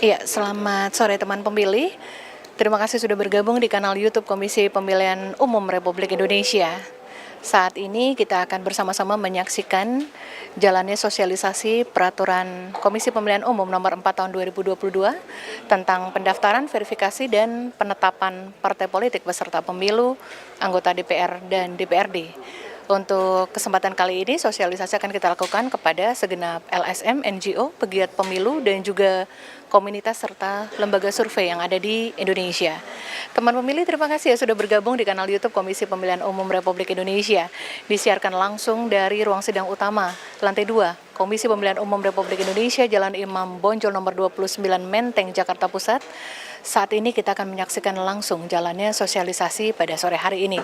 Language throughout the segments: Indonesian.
Iya, selamat sore teman pemilih. Terima kasih sudah bergabung di kanal YouTube Komisi Pemilihan Umum Republik Indonesia. Saat ini kita akan bersama-sama menyaksikan jalannya sosialisasi peraturan Komisi Pemilihan Umum nomor 4 tahun 2022 tentang pendaftaran, verifikasi, dan penetapan partai politik peserta pemilu, anggota DPR dan DPRD. Untuk kesempatan kali ini, sosialisasi akan kita lakukan kepada segenap LSM, NGO, pegiat pemilu, dan juga komunitas serta lembaga survei yang ada di Indonesia. Teman pemilih, terima kasih ya sudah bergabung di kanal YouTube Komisi Pemilihan Umum Republik Indonesia. Disiarkan langsung dari ruang sidang utama, lantai 2, Komisi Pemilihan Umum Republik Indonesia, Jalan Imam Bonjol nomor 29 Menteng, Jakarta Pusat. Saat ini kita akan menyaksikan langsung jalannya sosialisasi pada sore hari ini.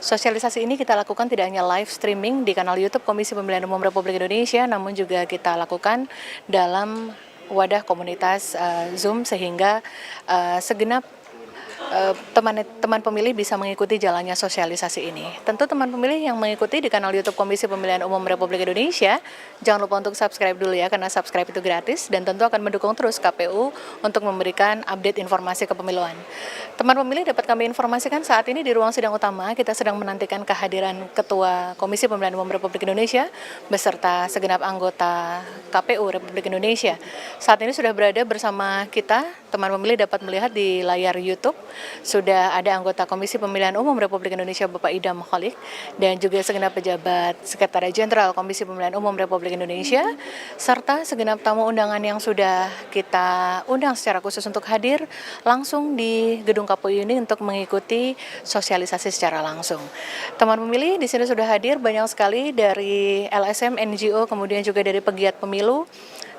Sosialisasi ini kita lakukan tidak hanya live streaming di kanal YouTube Komisi Pemilihan Umum Republik Indonesia, namun juga kita lakukan dalam wadah komunitas Zoom sehingga segenap teman pemilih bisa mengikuti jalannya sosialisasi ini. Tentu teman pemilih yang mengikuti di kanal YouTube Komisi Pemilihan Umum Republik Indonesia, jangan lupa untuk subscribe dulu ya, karena subscribe itu gratis dan tentu akan mendukung terus KPU untuk memberikan update informasi kepemiluan. Teman pemilih dapat kami informasikan saat ini di ruang sidang utama kita sedang menantikan kehadiran Ketua Komisi Pemilihan Umum Republik Indonesia beserta segenap anggota KPU Republik Indonesia. Saat ini sudah berada bersama kita, teman pemilih dapat melihat di layar YouTube sudah ada anggota Komisi Pemilihan Umum Republik Indonesia Bapak Idam Holik dan juga segenap pejabat Sekretariat Jenderal Komisi Pemilihan Umum Republik Indonesia serta segenap tamu undangan yang sudah kita undang secara khusus untuk hadir langsung di gedung KPU ini untuk mengikuti sosialisasi secara langsung. Teman pemilih di sini sudah hadir banyak sekali dari LSM, NGO, kemudian juga dari pegiat pemilu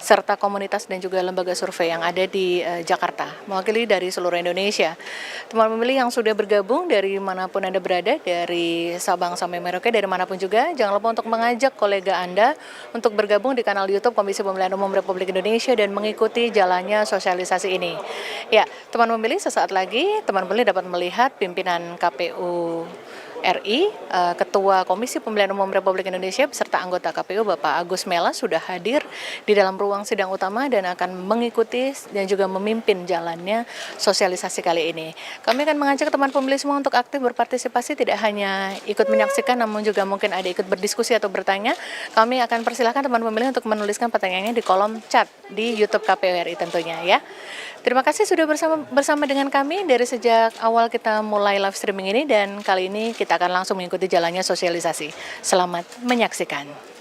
serta komunitas dan juga lembaga survei yang ada di Jakarta, mewakili dari seluruh Indonesia. Teman pemilih yang sudah bergabung dari manapun Anda berada, dari Sabang sampai Merauke, dari manapun juga, jangan lupa untuk mengajak kolega Anda untuk bergabung di kanal YouTube Komisi Pemilihan Umum Republik Indonesia dan mengikuti jalannya sosialisasi ini. Ya, teman pemilih, sesaat lagi teman pemilih dapat melihat pimpinan KPU RI, Ketua Komisi Pemilihan Umum Republik Indonesia beserta anggota KPU Bapak Agus Mela sudah hadir di dalam ruang sidang utama dan akan mengikuti dan juga memimpin jalannya sosialisasi kali ini. Kami akan mengajak teman pemilih semua untuk aktif berpartisipasi, tidak hanya ikut menyaksikan namun juga mungkin ada ikut berdiskusi atau bertanya. Kami akan persilahkan teman pemilih untuk menuliskan pertanyaannya di kolom chat di YouTube KPU RI tentunya ya. Terima kasih sudah bersama dengan kami dari sejak awal kita mulai live streaming ini dan kali ini kita akan langsung mengikuti jalannya sosialisasi. Selamat menyaksikan.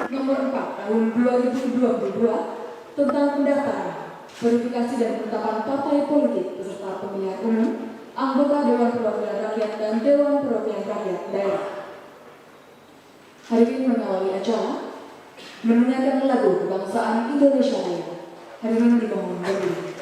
Nomor 4 Tahun 2022 tentang pendaftaran, verifikasi dan penetapan partai politik peserta pemilihan umum, anggota Dewan Perwakilan Rakyat dan Dewan Perwakilan Rakyat Daerah. Hari ini mengawali acara menyanyikan lagu kebangsaan Indonesia Raya. Hari ini dimohon berdiri.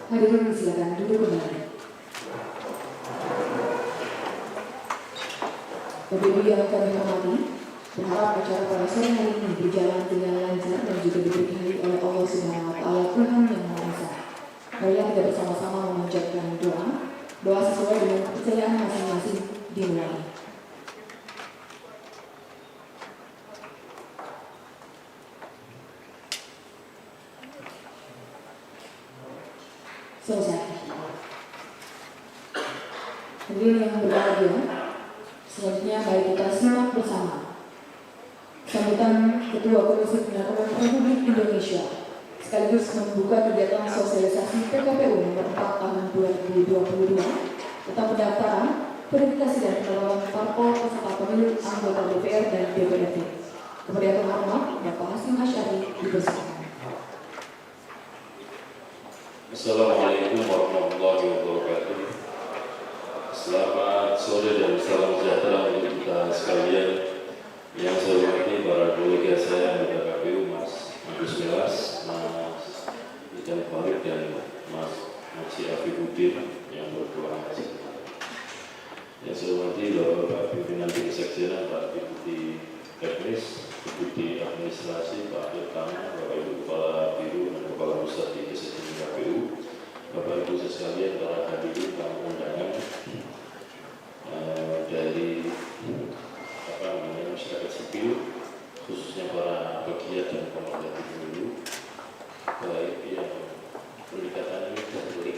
Hadirin silakan duduk kembali. Bapak Ibu yang kami hormati, berharap acara pada sore hari ini berjalan dengan lancar dan juga diberkahi oleh Allah Subhanahu wa Ta'ala, Tuhan yang Maha Esa. Mari kita bersama-sama memanjatkan doa sesuai dengan kepercayaan masing-masing dimulai. Selesai. Hadirin yang berbahagia, selanjutnya mari kita simak bersama sambutan Ketua Komisi Pemilihan Republik Indonesia sekaligus membuka kegiatan sosialisasi PKPU nomor 4 tahun 2022 tentang pendaftaran, verifikasi dan penetapan parpol peserta pemilu anggota DPR dan DPRD. Kepada yang terhormat Bapak Hasyim Asy'ari dipersilakan. Assalamualaikum warahmatullahi wabarakatuh. Selamat sore dan salam sejahtera untuk kita sekalian. Yang saya hormati para kolega saya anggota KPU, Mas Agus Melas, Mas Ijan Farid dan Mas Haji Afifuddin yang berdua haji. Yang saya hormati Bapak Pimpinan Sekjenan, Pak Deputi Teknis, Deputi Administrasi, Pak Dirtana, Bapak Ibu Kepala Biro dan Kepala Pusat di Sekjen KPU, Bapak Ibu sekalian, para hadirin tamu undangan dari masyarakat sipil, khususnya para pegiat dan pemerhati pemilu, baik yang pendekatannya dari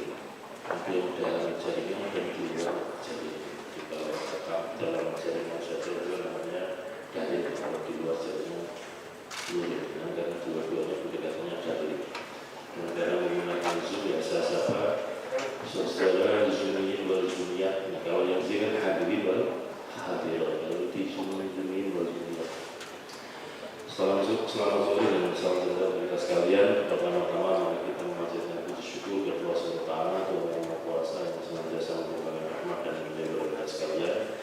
ada yang dalam jaringan dan di luar jaringan. Kalau tetap dalam jaringan saja itu namanya dari kalau di luar jaringan boleh, karena dua-duanya pendekatannya dari. Dan karena menggunakan Zoom ya saya sapa saudara Zoomin wal Zoomiyat. Nah kalau yang sini kan hadirin wal hadir, kalau di Zoomin wal Zoomiyat. Selamat sore dan salam sejahtera kita sekalian. Pertama-tama mari kita memanjatkan puji syukur kepada Allah Subhanahu wa Ta'ala, Tuhan Yang Maha Kuasa yang senantiasa memberikan rahmat dan menjaga kita sekalian.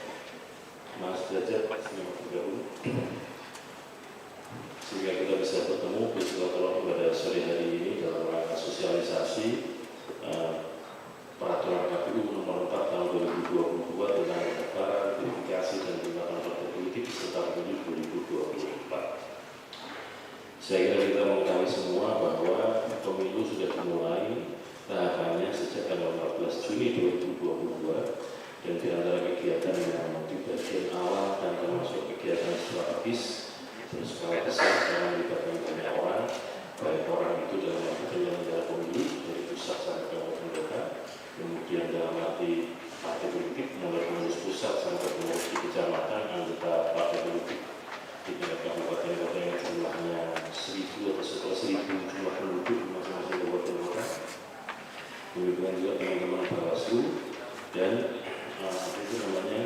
Mas Derajat, selamat bergabung. Sehingga kita bisa bertemu bersilaturahmi pada sore hari ini dalam rangka sosialisasi peraturan KPU nomor 4 tahun 2022 tentang pendaftaran, verifikasi dan penetapan partai politik peserta pemilu 2024. Saya kira kita mengetahui ketahui semua bahwa pemilu sudah dimulai tahapannya sejak tanggal 14 Juni 2022, dan di antara kegiatan yang di bagian awal dan termasuk kegiatan strategis berskala besar karena melibatkan banyak orang, baik orang itu dalam arti penyelenggara pemilu dari pusat sampai kabupaten kota, kemudian dalam arti partai politik mulai pengurus pusat sampai pengurus di kecamatan, anggota partai politik di tingkat kabupaten kota yang jumlahnya 1.000 atau setelah 1.000 jumlah penduduk di masing-masing kabupaten kota. Demikian juga teman-teman Bawaslu dan itu namanya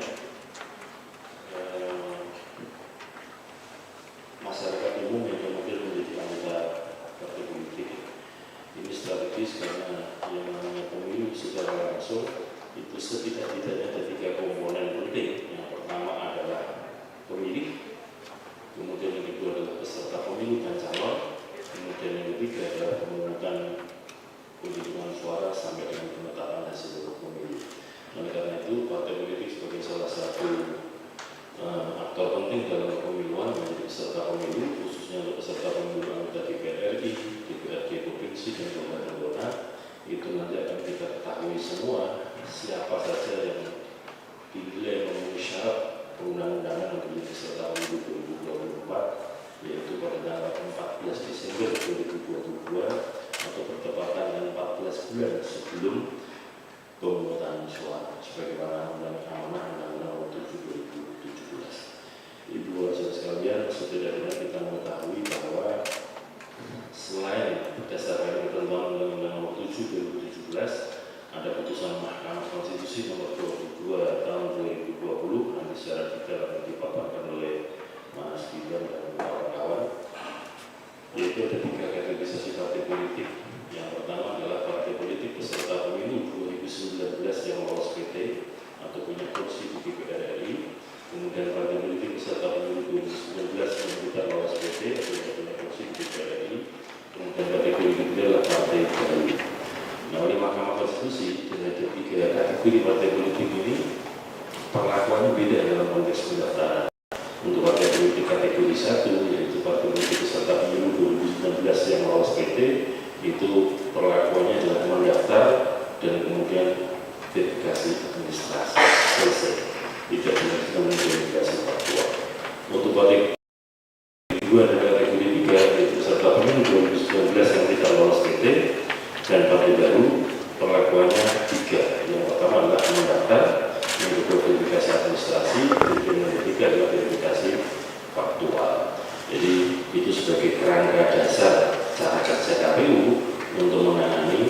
masyarakat umum yang kemudian menjadi anggota partai politik. Ini strategis karena yang namanya pemilu secara langsung itu setidak-tidaknya ada 3 komponen penting. Yang pertama adalah pemilih, kemudian yang kedua adalah peserta pemilu dan calon, kemudian yang ketiga adalah pemungutan penghitungan suara sampai dengan penetapan hasil pemilu. Oleh karena itu, partai politik sebagai salah satu aktor penting dalam pemiluan menjadi peserta pemilu, khususnya untuk peserta pemilu anggota DPR RI, DPRD provinsi dan kabupaten kota. Itu nanti akan kita ketahui semua siapa saja yang dinilai memenuhi syarat perundang-undangan untuk menjadi peserta pemilu 2024, yaitu pada tanggal 14 Desember 2022 atau bertepatan dengan 14 bulan sebelum pemungutan suara sebagaimana amanah Undang-Undang 7 2017. Ibu saudara sekalian, setidaknya kita mengetahui bahwa selain berdasarkan ketentuan Undang-Undang 7 2017, ada putusan Mahkamah Konstitusi nomor 22 tahun 2020 nanti secara detail akan dipaparkan oleh Mas Gibran dan kawan-kawan, yaitu ada 3 kategorisasi partai politik. Yang pertama adalah partai politik peserta pemilu 2019 yang lolos PT atau punya kursi di DPR RI, kemudian partai politik peserta pemilu 2019 yang tidak lolos PT atau tidak punya kursi di DPR RI, kemudian partai politik adalah partai baru. Nah, oleh Mahkamah Konstitusi dengan 3 kategori partai politik ini perlakuannya beda dalam konteks pendaftaran. Untuk partai politik kategori 1, yaitu partai politik peserta pemilu 2019 yang lolos PT, itu perlakuannya adalah mendaftar dan kemudian verifikasi administrasi selesai, tidak dilakukan verifikasi faktual. Untuk partai kedua dan kategori 3, yaitu peserta pemilu 2019 yang tidak lolos PT, dan partai baru perlakuannya 3. Yang pertama adalah mendaftar, yang kedua verifikasi administrasi, dan yang ketiga adalah verifikasi faktual. Jadi itu sebagai kerangka dasar cara kerja KPU untuk menangani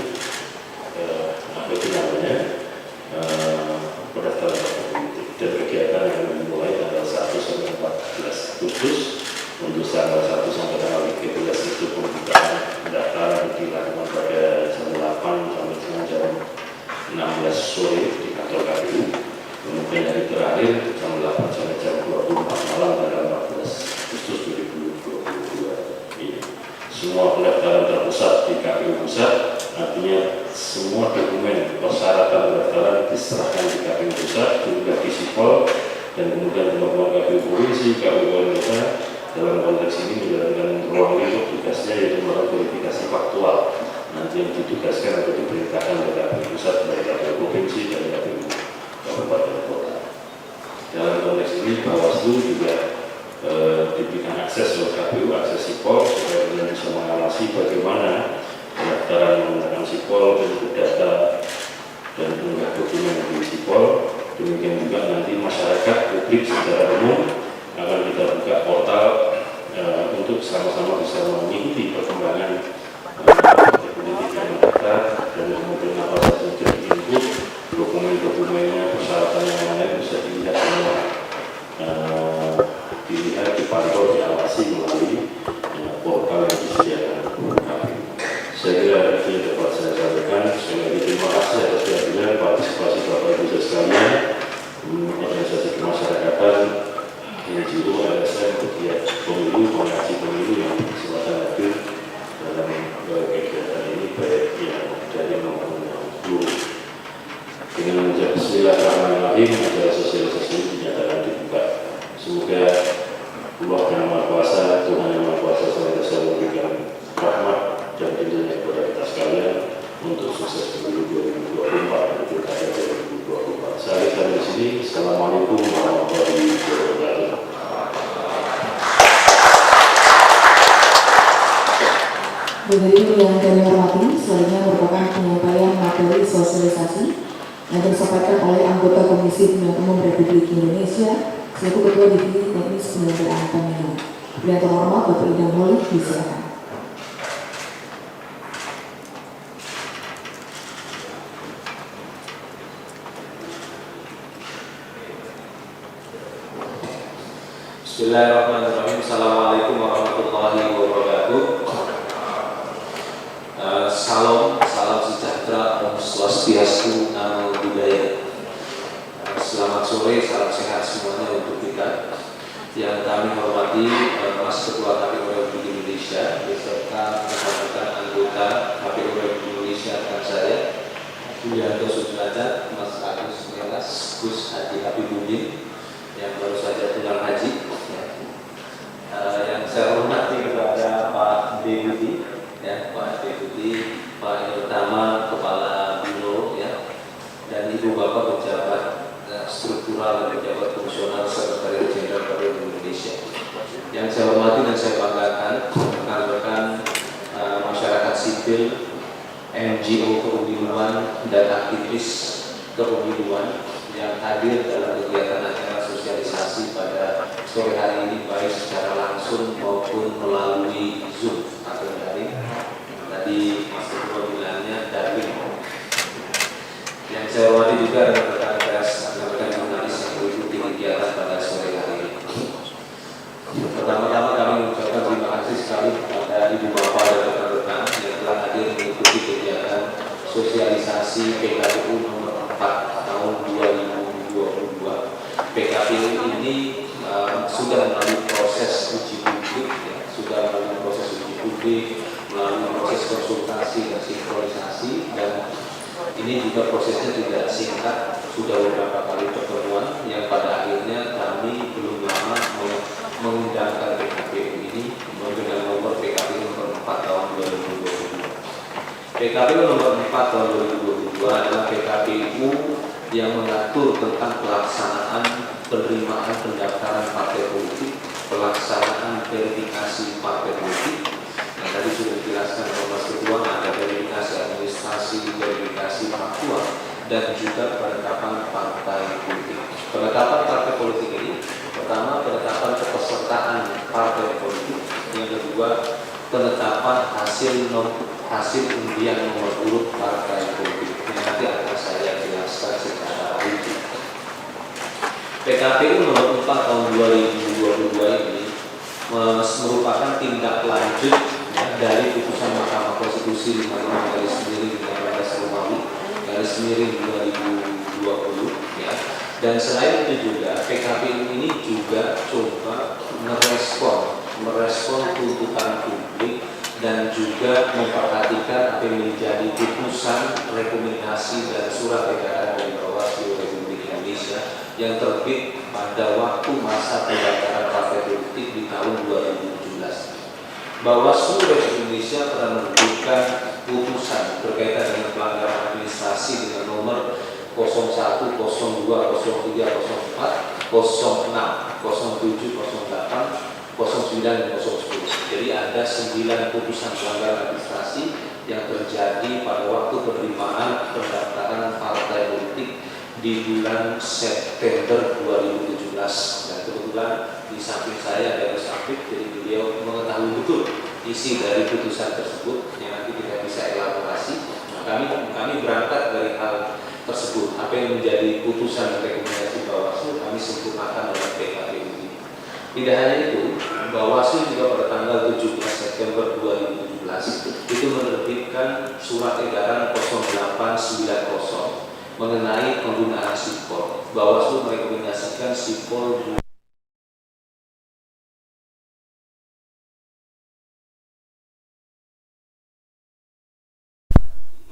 pendaftaran partai politik dan kegiatan yang dimulai tanggal 1 sampai 14 Agustus. Untuk tanggal 1 sampai tanggal 13 itu pembukaan pendaftaran dilakukan pada jam 8 sampai dengan jam 16 sore di kantor KPU. Kemudian hari terakhir jam 8 sampai jam 24 malam tanggal 14 Agustus 2022 ini. Semua pendaftaran terpusat di KPU pusat, artinya semua dokumen persyaratan pendaftaran diserahkan di KPU pusat, juga di Sipol, dan kemudian teman-teman KPU provinsi, KPU kota dalam konteks ini menjalankan ruang lingkup tugasnya yaitu melakukan verifikasi faktual. Nanti yang ditugaskan atau diperintahkan oleh KPU pusat dari KPU provinsi dan KPU kabupaten kota. Dalam konteks ini Bawaslu juga diberikan akses oleh KPU, akses Sipol supaya kemudian bisa mengawasi bagaimana pendaftaran menggunakan Sipol, input data dan mengunggah dokumen di Sipol. Demikian juga nanti masyarakat publik secara umum akan kita buka portal untuk sama-sama bisa mengikuti perkembangan politik yang ada dan kemudian apa saja yang jadi input, dokumen-dokumennya, persyaratan yang lain bisa dilihat semua, dilihat, dipantau, diawasi melalui portal yang disediakan. Saya kira itu yang dapat saya sampaikan. Sekali lagi terima kasih atas kehadiran partisipasi Bapak Ibu sekalian, organisasi kemasyarakatan, NGO, LSM, pegiat pemilu, pengaji pemilu yang kesempatan hadir dalam kegiatan ini, baik yang dari maupun yang belum. Dengan mengucap Bismillahirrahmanirrahim, acara sosialisasi ini dinyatakan dibuka. Semoga Allah yang Hadirin yang kami hormati, selanjutnya merupakan penyampaian materi sosialisasi yang disampaikan oleh anggota Komisi Pemilihan Umum Republik Indonesia selaku Ketua Divisi Teknis Penyelenggaraan Pemilu. Yang terhormat Bapak Idam Holik, disilakan. Bismillahirrahmanirrahim. Assalamualaikum warahmatullahi wabarakatuh. Salam sejahtera, Om Swastiastu, Namo Buddhaya. Selamat sore, salam sehat semuanya untuk kita. Yang kami hormati Mas Ketua KPU Republik Indonesia beserta rekan-rekan anggota KPU Republik Indonesia dan saya, Yulianto Sudrajat, Mas Agus Melas, Gus Haji Habibudin yang baru saja pulang haji. Yang saya hormati kepada Pak Deputi, Pak Deputi, Pak Utama, Kepala Biro, dan Ibu Bapak pejabat struktural dan pejabat fungsional Sekretariat Jenderal KPU Indonesia. Yang saya hormati dan saya banggakan rekan-rekan masyarakat sipil, NGO kepemiluan dan aktivis kepemiluan yang hadir dalam kegiatan acara sosialisasi pada sore hari ini, baik secara langsung maupun melalui Zoom atau daring. Tadi Mas Ketua bilangnya daring. Yang saya hormati juga rekan-rekan pers, rekan-rekan jurnalis yang mengikuti kegiatan pada sore hari ini. Pertama-tama kami mengucapkan terima kasih sekali kepada Ibu Bapak dan rekan-rekan yang telah hadir mengikuti kegiatan sosialisasi PKPU nomor 4 tahun 2022. PKPU ini sudah melalui proses uji publik, melalui proses konsultasi dan sinkronisasi, dan ini juga prosesnya tidak singkat, sudah beberapa kali pertemuan yang pada akhirnya kami belum lama mengundangkan PKPU ini dengan nomor PKPU nomor 4 tahun 2022. PKPU nomor 4 tahun 2022 adalah PKPU yang mengatur tentang pelaksanaan penerimaan pendaftaran partai politik, pelaksanaan verifikasi partai politik. Yang tadi sudah dijelaskan oleh Mas Ketua, ada verifikasi administrasi, verifikasi faktual, dan juga penetapan partai politik. Penetapan partai politik ini, pertama penetapan kepesertaan partai politik, yang kedua penetapan hasil undian nomor urut partai politik. Ini nanti akan saya jelaskan secara rinci. PKPU nomor 4 tahun 2022 ini merupakan tindak lanjut dari putusan Mahkamah Konstitusi 55/19 dan selain itu juga PKPU ini juga coba merespon tuntutan publik dan juga memperhatikan apa yang menjadi putusan, rekomendasi dan surat edaran dari Bawaslu Republik Indonesia yang terbit pada waktu masa pendaftaran partai politik di tahun 2017. Bawaslu Republik Indonesia telah menerbitkan putusan berkaitan dengan pelanggaran administrasi dengan nomor 01, 02, 03, 04, 06, 07, 08, 09, dan 010. Jadi ada 9 putusan pelanggaran administrasi yang terjadi pada waktu penerimaan pendaftaran partai politik di bulan September 2017. Dan kebetulan di samping saya ada Mas Afif, jadi beliau mengetahui betul isi dari putusan tersebut yang nanti kita bisa elaborasi. Nah, kami berangkat dari hal tersebut, apa yang menjadi putusan dan rekomendasi Bawaslu kami sempurnakan dalam PKPU ini. Tidak hanya itu, Bawaslu juga pada tanggal 17 September 2017 itu menerbitkan surat edaran 0890 mengenai penggunaan sipol. Bawaslu merekomendasikan sipol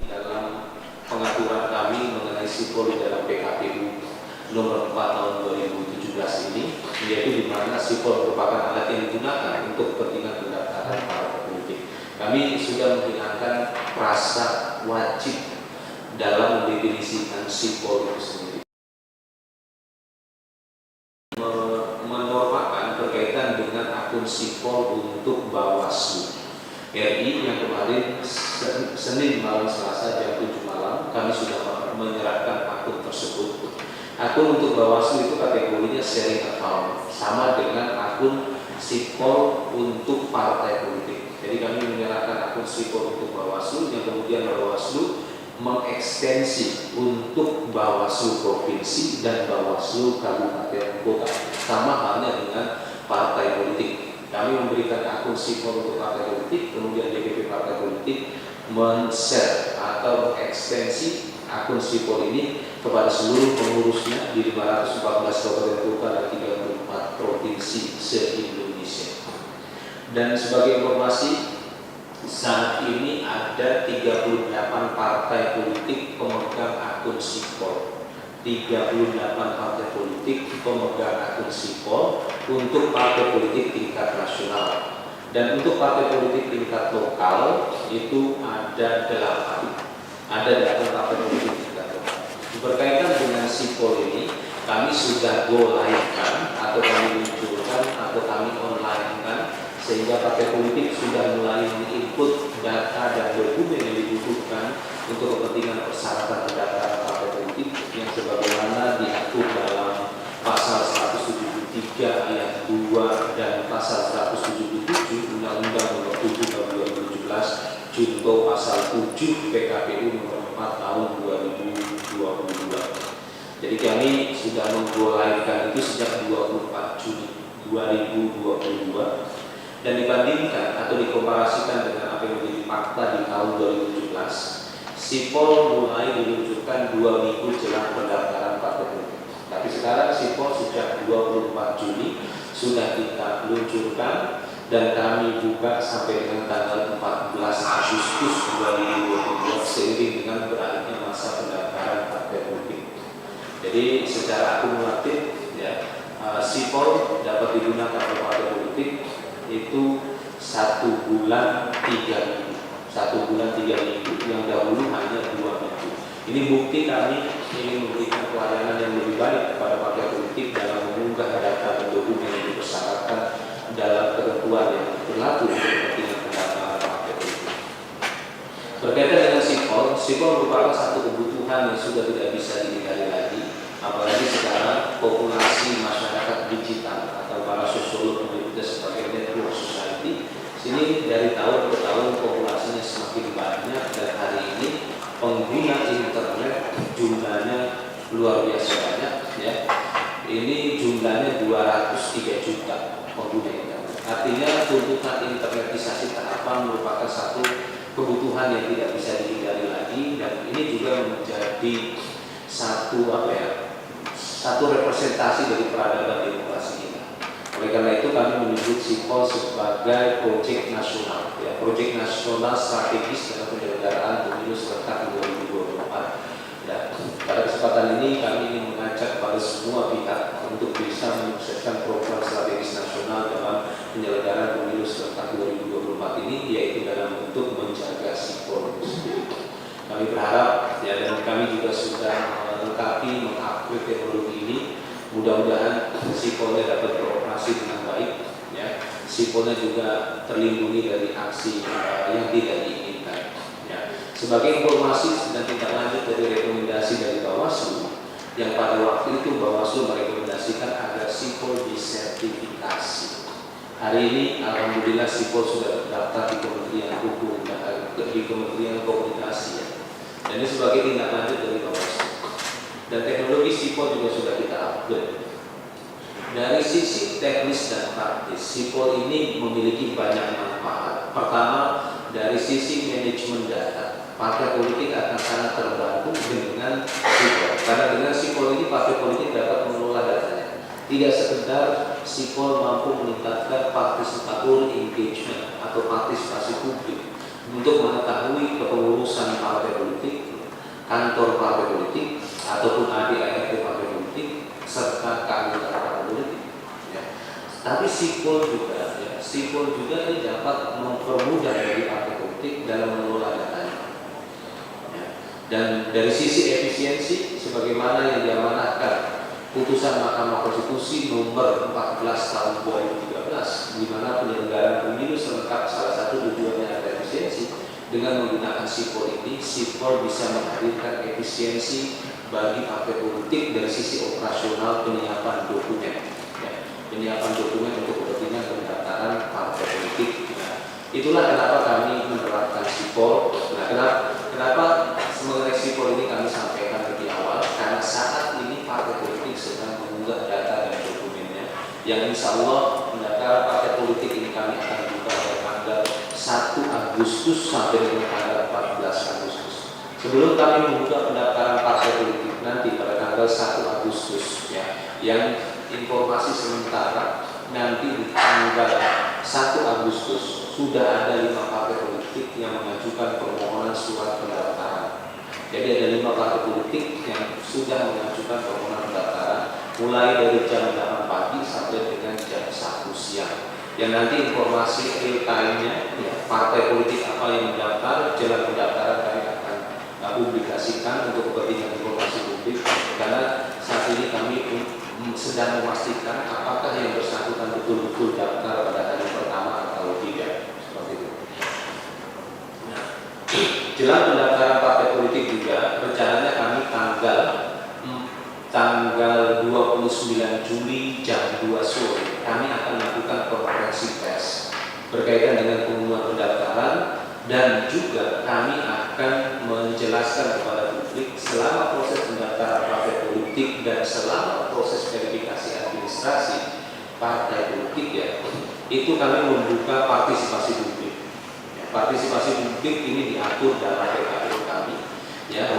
dalam pengaturan kami mengenai sipol di dalam PKPU nomor 4 tahun 2017 ini, yaitu di mana sipol merupakan alat yang digunakan untuk kepentingan pendaftaran partai politik. Kami sudah menghilangkan rasa wajib dalam mendefinisikan sipol itu sendiri. Menormakan berkaitan dengan akun sipol untuk Bawaslu. RI yang kemarin Senin malam Selasa jam 7 malam kami sudah menyerahkan akun tersebut. Akun untuk Bawaslu itu kategorinya sharing account, sama dengan akun sipol untuk partai politik. Jadi kami menyerahkan akun sipol untuk Bawaslu yang kemudian Bawaslu mengekstensi untuk Bawaslu Provinsi dan Bawaslu Kabupaten Kota. Sama halnya dengan partai politik. Kami memberikan akun sipol untuk partai politik, kemudian DPP partai politik men-share atau mengekstensi akun sipol ini kepada seluruh pengurusnya di 514 kabupaten kota dan 34 provinsi se-Indonesia. Dan sebagai informasi, saat ini ada 38 partai politik pemegang akun sipol. 38 partai politik pemegang akun sipol untuk partai politik tingkat nasional. Dan untuk partai politik tingkat lokal itu ada 8. Ada 8 partai politik tingkat lokal. Berkaitan dengan sipol ini, kami sudah go live-kan atau kami luncurkan atau kami online-kan, sehingga partai politik sudah mulai menginput data dan dokumen yang dibutuhkan untuk kepentingan persyaratan pendaftaran partai politik yang sebagaimana diatur dalam pasal 173 ayat 2 dan pasal 177 Undang-Undang Nomor 7 Tahun 2017 Junto Pasal 7 PKPU Nomor 4 Tahun 2022. Jadi kami sudah memulaikan itu sejak 24 Juni 2022 dan dibandingkan atau dikomparasikan dengan apa yang menjadi fakta di tahun 2017, sipol mulai diluncurkan 2 minggu jelang pendaftaran partai politik. Tapi sekarang sipol sejak 24 Juni sudah kita luncurkan dan kami buka sampai dengan tanggal 14 Agustus 2022 seiring dengan berakhirnya masa pendaftaran partai politik. Jadi secara akumulatif ya, sipol dapat digunakan oleh partai politik itu 1 bulan 3 minggu. 1 bulan 3 minggu yang dahulu hanya 2 minggu. Ini bukti kami ingin memberikan pelayanan yang lebih baik kepada partai politik dalam mengunggah data dan dokumen yang dipersyaratkan dalam ketentuan yang berlaku untuk kepentingan pendaftaran partai politik. Berkaitan dengan sipol merupakan satu kebutuhan yang sudah tidak bisa dihindari lagi, apalagi sekarang populasi masyarakat digital atau para sosiolog menyebutnya sebagai network society. Sini dari tahun ke tahun populasinya semakin banyak dan hari ini pengguna internet jumlahnya luar biasa banyak ya. Ini jumlahnya 203 juta pengguna internet. Artinya tuntutan internetisasi tahapan merupakan satu kebutuhan yang tidak bisa dihindari lagi dan ini juga menjadi satu representasi dari peradaban demokrasi kita. Oleh karena itu kami menyebut sipol sebagai proyek nasional, ya, proyek nasional strategis dalam penyelenggaraan pemilu serentak 2024. Dan pada kesempatan ini kami ingin mengajak pada semua pihak untuk bisa menyukseskan program strategis nasional dalam penyelenggaraan pemilu serentak 2024 ini, yaitu dalam bentuk menjaga sipol itu sendiri. Kami berharap ya, dan kami juga sudah melengkapi mengupgrade teknologi ini. Mudah-mudahan sipolnya dapat beroperasi dengan baik, ya. Sipolnya juga terlindungi dari aksi yang tidak diinginkan. Ya. Sebagai informasi dan tindak lanjut dari rekomendasi dari Bawaslu, yang pada waktu itu Bawaslu merekomendasikan agar sipol disertifikasi. Hari ini alhamdulillah sipol sudah terdaftar di Kementerian Hukum dan di Kementerian Komunikasi. Ya. Dan ini sebagai tindak lanjut dari Bawaslu. Dan teknologi sipol juga sudah kita upgrade. Dari sisi teknis dan praktis, sipol ini memiliki banyak manfaat. Pertama, dari sisi manajemen data, partai politik akan sangat terbantu dengan sipol. Karena dengan sipol ini partai politik dapat mengelola datanya. Tidak sekedar sipol mampu meningkatkan participator engagement atau partisipasi publik untuk mengetahui kepengurusan partai politik, kantor partai politik, ataupun ADART partai politik serta keanggotaan partai politik. Ya. Tapi sipol juga ini dapat mempermudah bagi partai politik dalam mengelola datanya. Ya. Dan dari sisi efisiensi, sebagaimana yang diamanatkan putusan Mahkamah Konstitusi nomor 14 tahun 2013, di mana penyelenggaraan pemilu serentak salah satu tujuannya adalah dengan menggunakan SIPOR ini, SIPOR bisa menghadirkan efisiensi bagi partai politik dari sisi operasional penyiapan dokumen, ya, penyiapan dokumen untuk kepentingan pendaftaran partai politik. Nah, itulah kenapa kami menerapkan SIPOR. Nah, kenapa mengenai SIPOR ini kami sampaikan lebih awal, karena saat ini partai politik sedang mengunggah data dan dokumennya, yang insya Allah pendaftaran partai politik ini kami akan buka pada tanggal 1 Agustus sampai dengan tanggal 14 Agustus. Sebelum kami membuka pendaftaran partai politik nanti pada tanggal 1 Agustus, ya, yang informasi sementara nanti di tanggal 1 Agustus sudah ada 5 partai politik yang mengajukan permohonan surat pendaftaran. Jadi ada 5 partai politik yang sudah mengajukan permohonan pendaftaran mulai dari jam 8 pagi sampai dengan jam 1 siang. Yang nanti informasi real time-nya, ya, partai politik apa yang mendaftar, jalan pendaftaran kami akan publikasikan untuk kepentingan informasi publik, karena saat ini kami sedang memastikan apakah yang bersangkutan betul-betul daftar pada hari pertama atau tidak, seperti itu. Nah, jelang pendaftaran partai politik juga rencananya kami tanggal 29 Juli jam 2 sore kami akan melakukan konferensi pers berkaitan dengan pengumuman pendaftaran, dan juga kami akan menjelaskan kepada publik selama proses pendaftaran partai politik dan selama proses verifikasi administrasi partai politik, ya, itu kami membuka partisipasi publik. Ya, partisipasi publik ini diatur dalam PKPU kami, ya,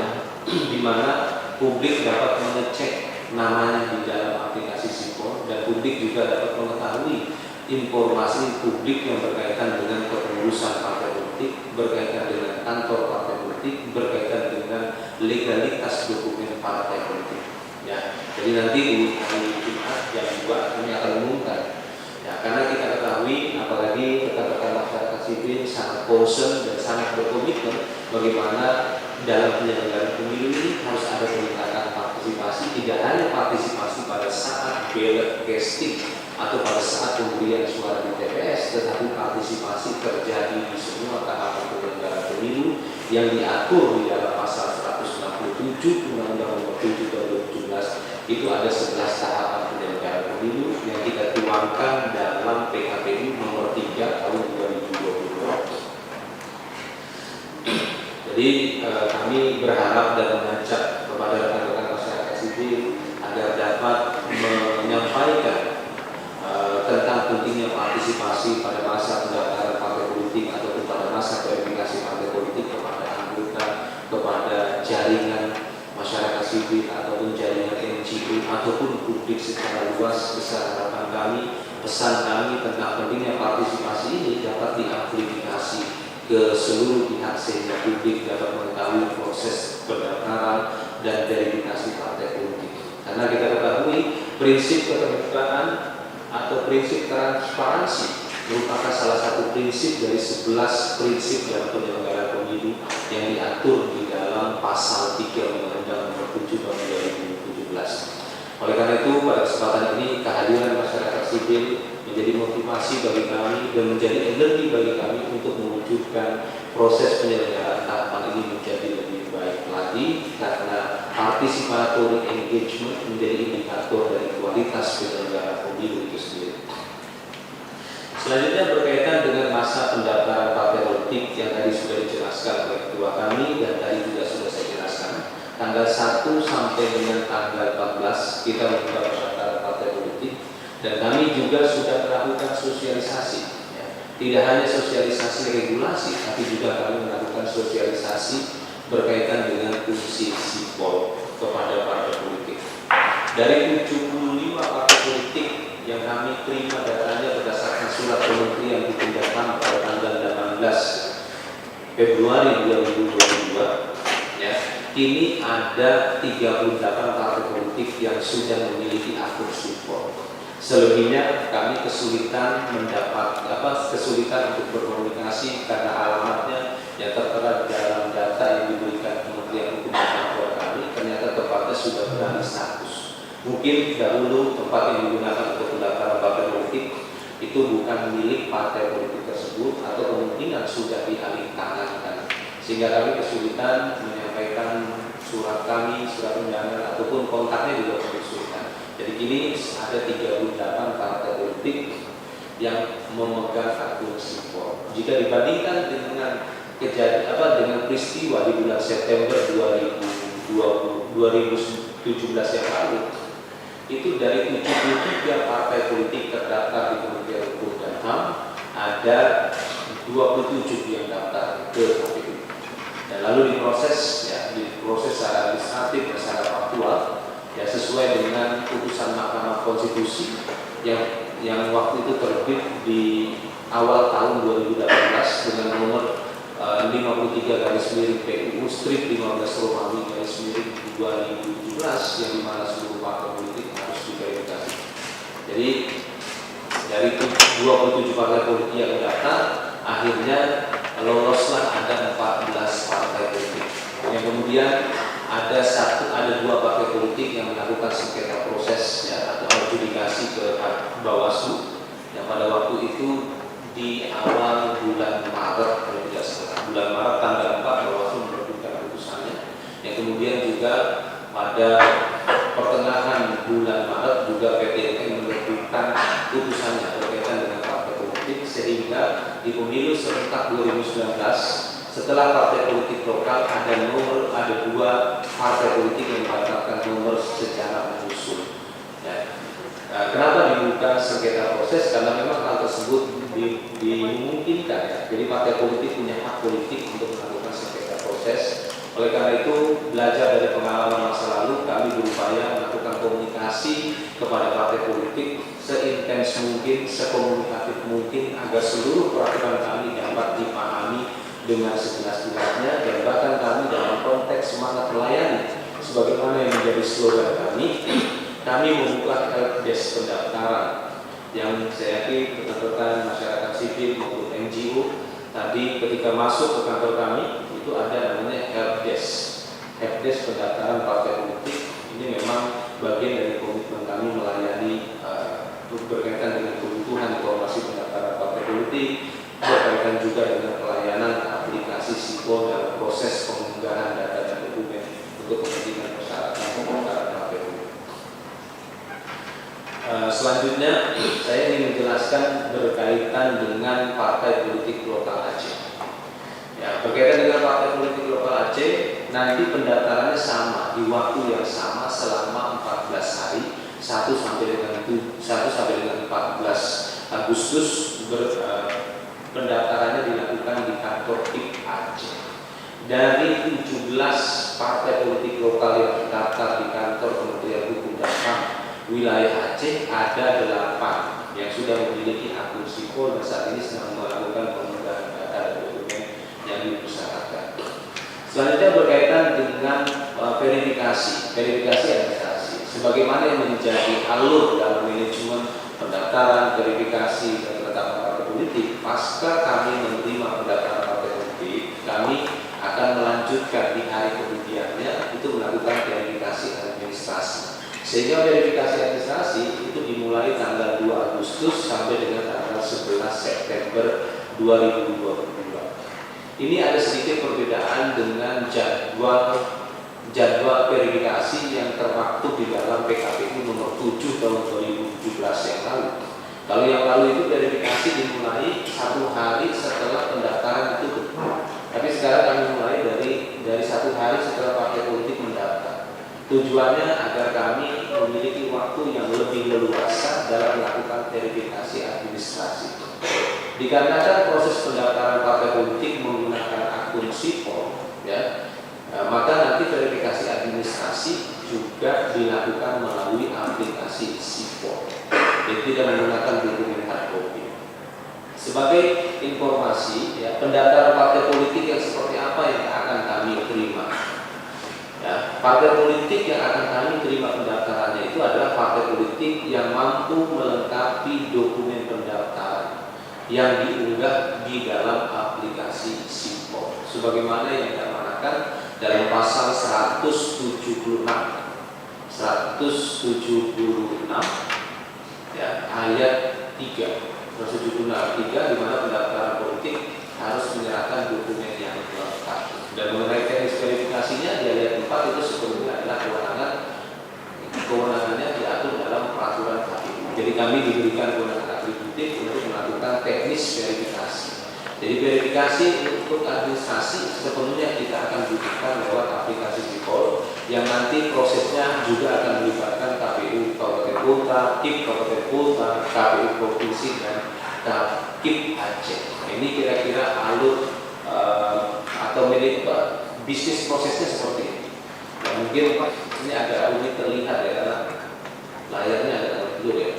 di mana publik dapat mengecek namanya di dalam aplikasi SIPOR, dan publik juga dapat mengetahui informasi publik yang berkaitan dengan kepengurusan partai politik, berkaitan dengan kantor partai politik, berkaitan dengan legalitas dokumen partai politik. Ya, jadi nanti di hari Jumat jam 2 kami akan umumkan. Ya, karena kita ketahui, apalagi rekan-rekan masyarakat sipil sangat concern dan sangat berkomitmen bagaimana dalam penyelenggaraan pemilu ini harus ada peningkatan partisipasi, tidak hanya partisipasi pada saat ballot casting atau pada saat pemberian suara di TPS, tetapi partisipasi terjadi di semua tahapan penyelenggaraan pemilu yang diatur di dalam pasal 167 Undang-Undang Nomor 7 Tahun 2017. Itu ada 11 tahapan penyelenggaraan pemilu yang kita tuangkan dalam PKPU Nomor 3 Tahun 2022. Jadi kami berharap dan mengajak kepada rekan-rekan masyarakat sipil agar dapat menyampaikan tentang pentingnya partisipasi pada masa pendaftaran partai politik ataupun pada masa verifikasi partai politik kepada anggota, kepada jaringan masyarakat sipil ataupun jaringan NGO ataupun publik secara luas. Besar harapan kami, pesan kami tentang pentingnya partisipasi ini dapat diamplifikasi ke seluruh pihak sehingga publik dapat mengetahui proses pendaftaran dan verifikasi partai politik. Karena kita ketahui prinsip keterbukaan atau prinsip transparansi merupakan salah satu prinsip dari 11 prinsip dalam penyelenggaraan pemilu yang diatur di dalam pasal 3 Undang-Undang Nomor 7 Tahun 2017. Oleh karena itu, pada kesempatan ini kehadiran masyarakat sipil menjadi motivasi bagi kami dan menjadi energi bagi kami untuk mewujudkan proses penyelenggaraan tahapan ini menjadi lebih baik lagi, karena participatory engagement menjadi indikator dari kualitas penyelenggaraan pemilu itu sendiri. Selanjutnya berkaitan dengan masa pendaftaran partai politik yang tadi sudah dijelaskan oleh ketua kami dan tadi juga sudah saya jelaskan. Tanggal 1 sampai dengan tanggal 14 kita membuka pendaftaran partai politik, dan kami juga sudah melakukan sosialisasi. Ya. Tidak hanya sosialisasi regulasi, tapi juga kami melakukan sosialisasi berkaitan dengan fungsi SIPOR kepada partai politik. Dari 75 partai politik yang kami terima datanya berdasarkan surat kementerian ditindak pada tanggal 18 Februari 2022, ya, kini ada 38 partai politik yang sudah memiliki akun SIPOR. Selebihnya kami kesulitan kesulitan untuk berkomunikasi karena alamatnya yang tertera dalam data yang diberikan Kementerian Hukum dan HAM kepada kami ternyata tempatnya sudah beralih status. Mungkin dahulu tempat yang digunakan untuk pendaftaran partai politik itu bukan milik partai politik tersebut, atau kemungkinan sudah dialih tangankan sehingga kami kesulitan menyampaikan surat kami, surat undangan ataupun kontaknya juga kesulitan. Jadi kini ada 38 partai politik yang memegang akun sipol. Jika dibandingkan dengan dengan peristiwa di bulan September 2017 yang lalu, itu dari 73 partai politik terdaftar di Kementerian Hukum dan HAM, ada 27 yang daftar ke KPU. Dan lalu diproses secara administratif dan secara faktual, ya sesuai dengan putusan Mahkamah Konstitusi yang waktu itu terbit di awal tahun 2018 dengan nomor 53/PUU strip 15 Romawi /2017 yang dimana seluruh partai politik harus diverifikasi. Jadi dari 27 partai politik yang daftar, akhirnya loloslah ada 14 partai politik. Yang kemudian ada dua partai politik yang melakukan sengketa proses atau adjudikasi ke Bawaslu yang pada waktu itu di awal bulan Maret, bulan Maret tanggal 4 Bawaslu menerbitkan putusannya, yang kemudian juga pada pertengahan bulan Maret juga PTN menerbitkan putusannya berkaitan dengan partai politik, sehingga di pemilu serentak 2019 setelah partai politik lokal ada dua partai politik yang mendapatkan nomor secara menyusul. Kenapa dibuka sengketa proses? Karena memang hal tersebut dimungkinkan, ya. Jadi partai politik punya hak politik untuk melakukan sengketa proses. Oleh karena itu, belajar dari pengalaman masa lalu, kami berupaya melakukan komunikasi kepada partai politik seintens mungkin, sekomunikatif mungkin, agar seluruh peraturan kami dapat dipahami dengan sejelas-jelasnya, dan bahkan kami dalam konteks semangat melayani sebagaimana yang menjadi slogan kami membuka helpdesk pendaftaran yang saya yakin rekan-rekan masyarakat sipil maupun NGO tadi ketika masuk ke kantor kami itu ada namanya helpdesk pendaftaran partai politik. Ini memang bagian dari komitmen kami melayani berkaitan dengan kebutuhan informasi pendaftaran partai politik, berkaitan juga dengan pelayanan aplikasi sipol dalam proses pengunggahan data dan dokumen untuk kepentingan persyaratan pendaftaran partai politik. Selanjutnya saya ingin menjelaskan berkaitan dengan partai politik lokal Aceh. Ya, berkaitan dengan partai politik lokal Aceh, nanti pendaftarannya sama di waktu yang sama selama 14 hari, 1 sampai dengan 14 Agustus. Pendaftarannya dilakukan di kantor PIK Aceh. Dari 17 partai politik lokal yang terdaftar di kantor Kementerian Hukum dan HAM wilayah Aceh, ada 8 yang sudah memiliki akun sipol dan saat ini sedang melakukan pengunggahan data dan dokumen yang dipersyaratkan. Selanjutnya berkaitan dengan verifikasi administrasi, sebagaimana yang menjadi alur dalam manajemen pendaftaran, verifikasi dan penetapan partai politik. Pasca kami menerima pendaftaran partai politik, kami akan melanjutkan di hari kemudiannya itu melakukan verifikasi administrasi. Sehingga verifikasi administrasi itu dimulai tanggal 2 Agustus sampai dengan tanggal 11 September 2022. Ini ada sedikit perbedaan dengan jadwal verifikasi yang termaktub di dalam PKPU nomor 7 tahun 2017 yang lalu. Kalau yang lalu itu verifikasi dimulai 1 hari setelah pendaftaran itu. Tapi sekarang kami mulai dari 1 hari setelah partai politik mendaftar. Tujuannya agar kami memiliki waktu yang lebih leluasa dalam melakukan verifikasi administrasi. Dikarenakan proses pendaftaran partai politik menggunakan akun sipol, maka nanti verifikasi administrasi juga dilakukan melalui aplikasi sipol, jadi tidak menggunakan dokumen hard copy. Sebagai informasi, pendaftaran partai politik yang seperti apa yang akan kami terima? Partai politik yang akan kami terima pendaftarannya itu adalah partai politik yang mampu melengkapi dokumen pendaftaran yang diunggah di dalam aplikasi sipol, sebagaimana yang diamanatkan dalam pasal 176 ayat 3, 176 ayat 3, di mana pendaftaran politik harus menyerahkan dokumen yang lengkap. kami diberikan kewenangan atributif untuk melakukan teknis verifikasi. Jadi verifikasi untuk administrasi sepenuhnya kita akan butuhkan lewat aplikasi Sipol yang nanti prosesnya juga akan melibatkan KPU Kabupaten Kota, KIP Kabupaten Kota, KPU Provinsi dan KIP Aceh. Ini kira-kira alur atau bisnis prosesnya seperti ini. Nah, mungkin ini agak rumit terlihat ya karena layarnya agak dulu ya.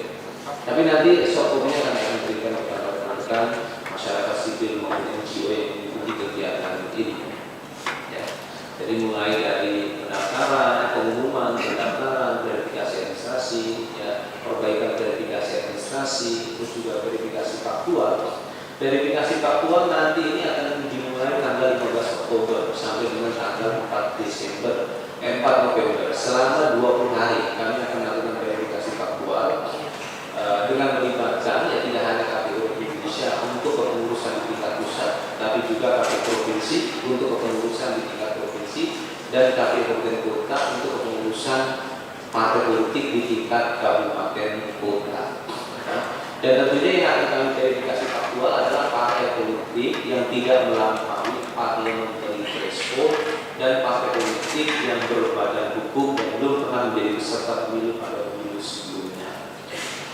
Tapi nanti short-nya akan diberikan kepada rekan-rekan masyarakat sipil maupun NGO yang mengikuti kegiatan ini. Ya. Jadi mulai dari pendaftaran, pengumuman, pendaftaran, verifikasi administrasi, ya, perbaikan verifikasi administrasi, terus juga verifikasi faktual. Verifikasi faktual nanti ini akan dimulai tanggal 15 Oktober sampai dengan tanggal 4 November. Selama 20 hari kami akan melakukan verifikasi faktual dengan melibatkan ya tidak hanya KPU Indonesia untuk kepengurusan di tingkat pusat, tapi juga KPU Provinsi untuk kepengurusan di tingkat provinsi dan KPU Kabupaten Kota untuk kepengurusan partai politik di tingkat kabupaten kota. Dan tentunya yang akan kami verifikasi faktual adalah partai politik yang tidak melampaui parliamentary threshold dan partai politik yang berbadan hukum dan belum pernah menjadi peserta pemilu pada pemilu sebelumnya.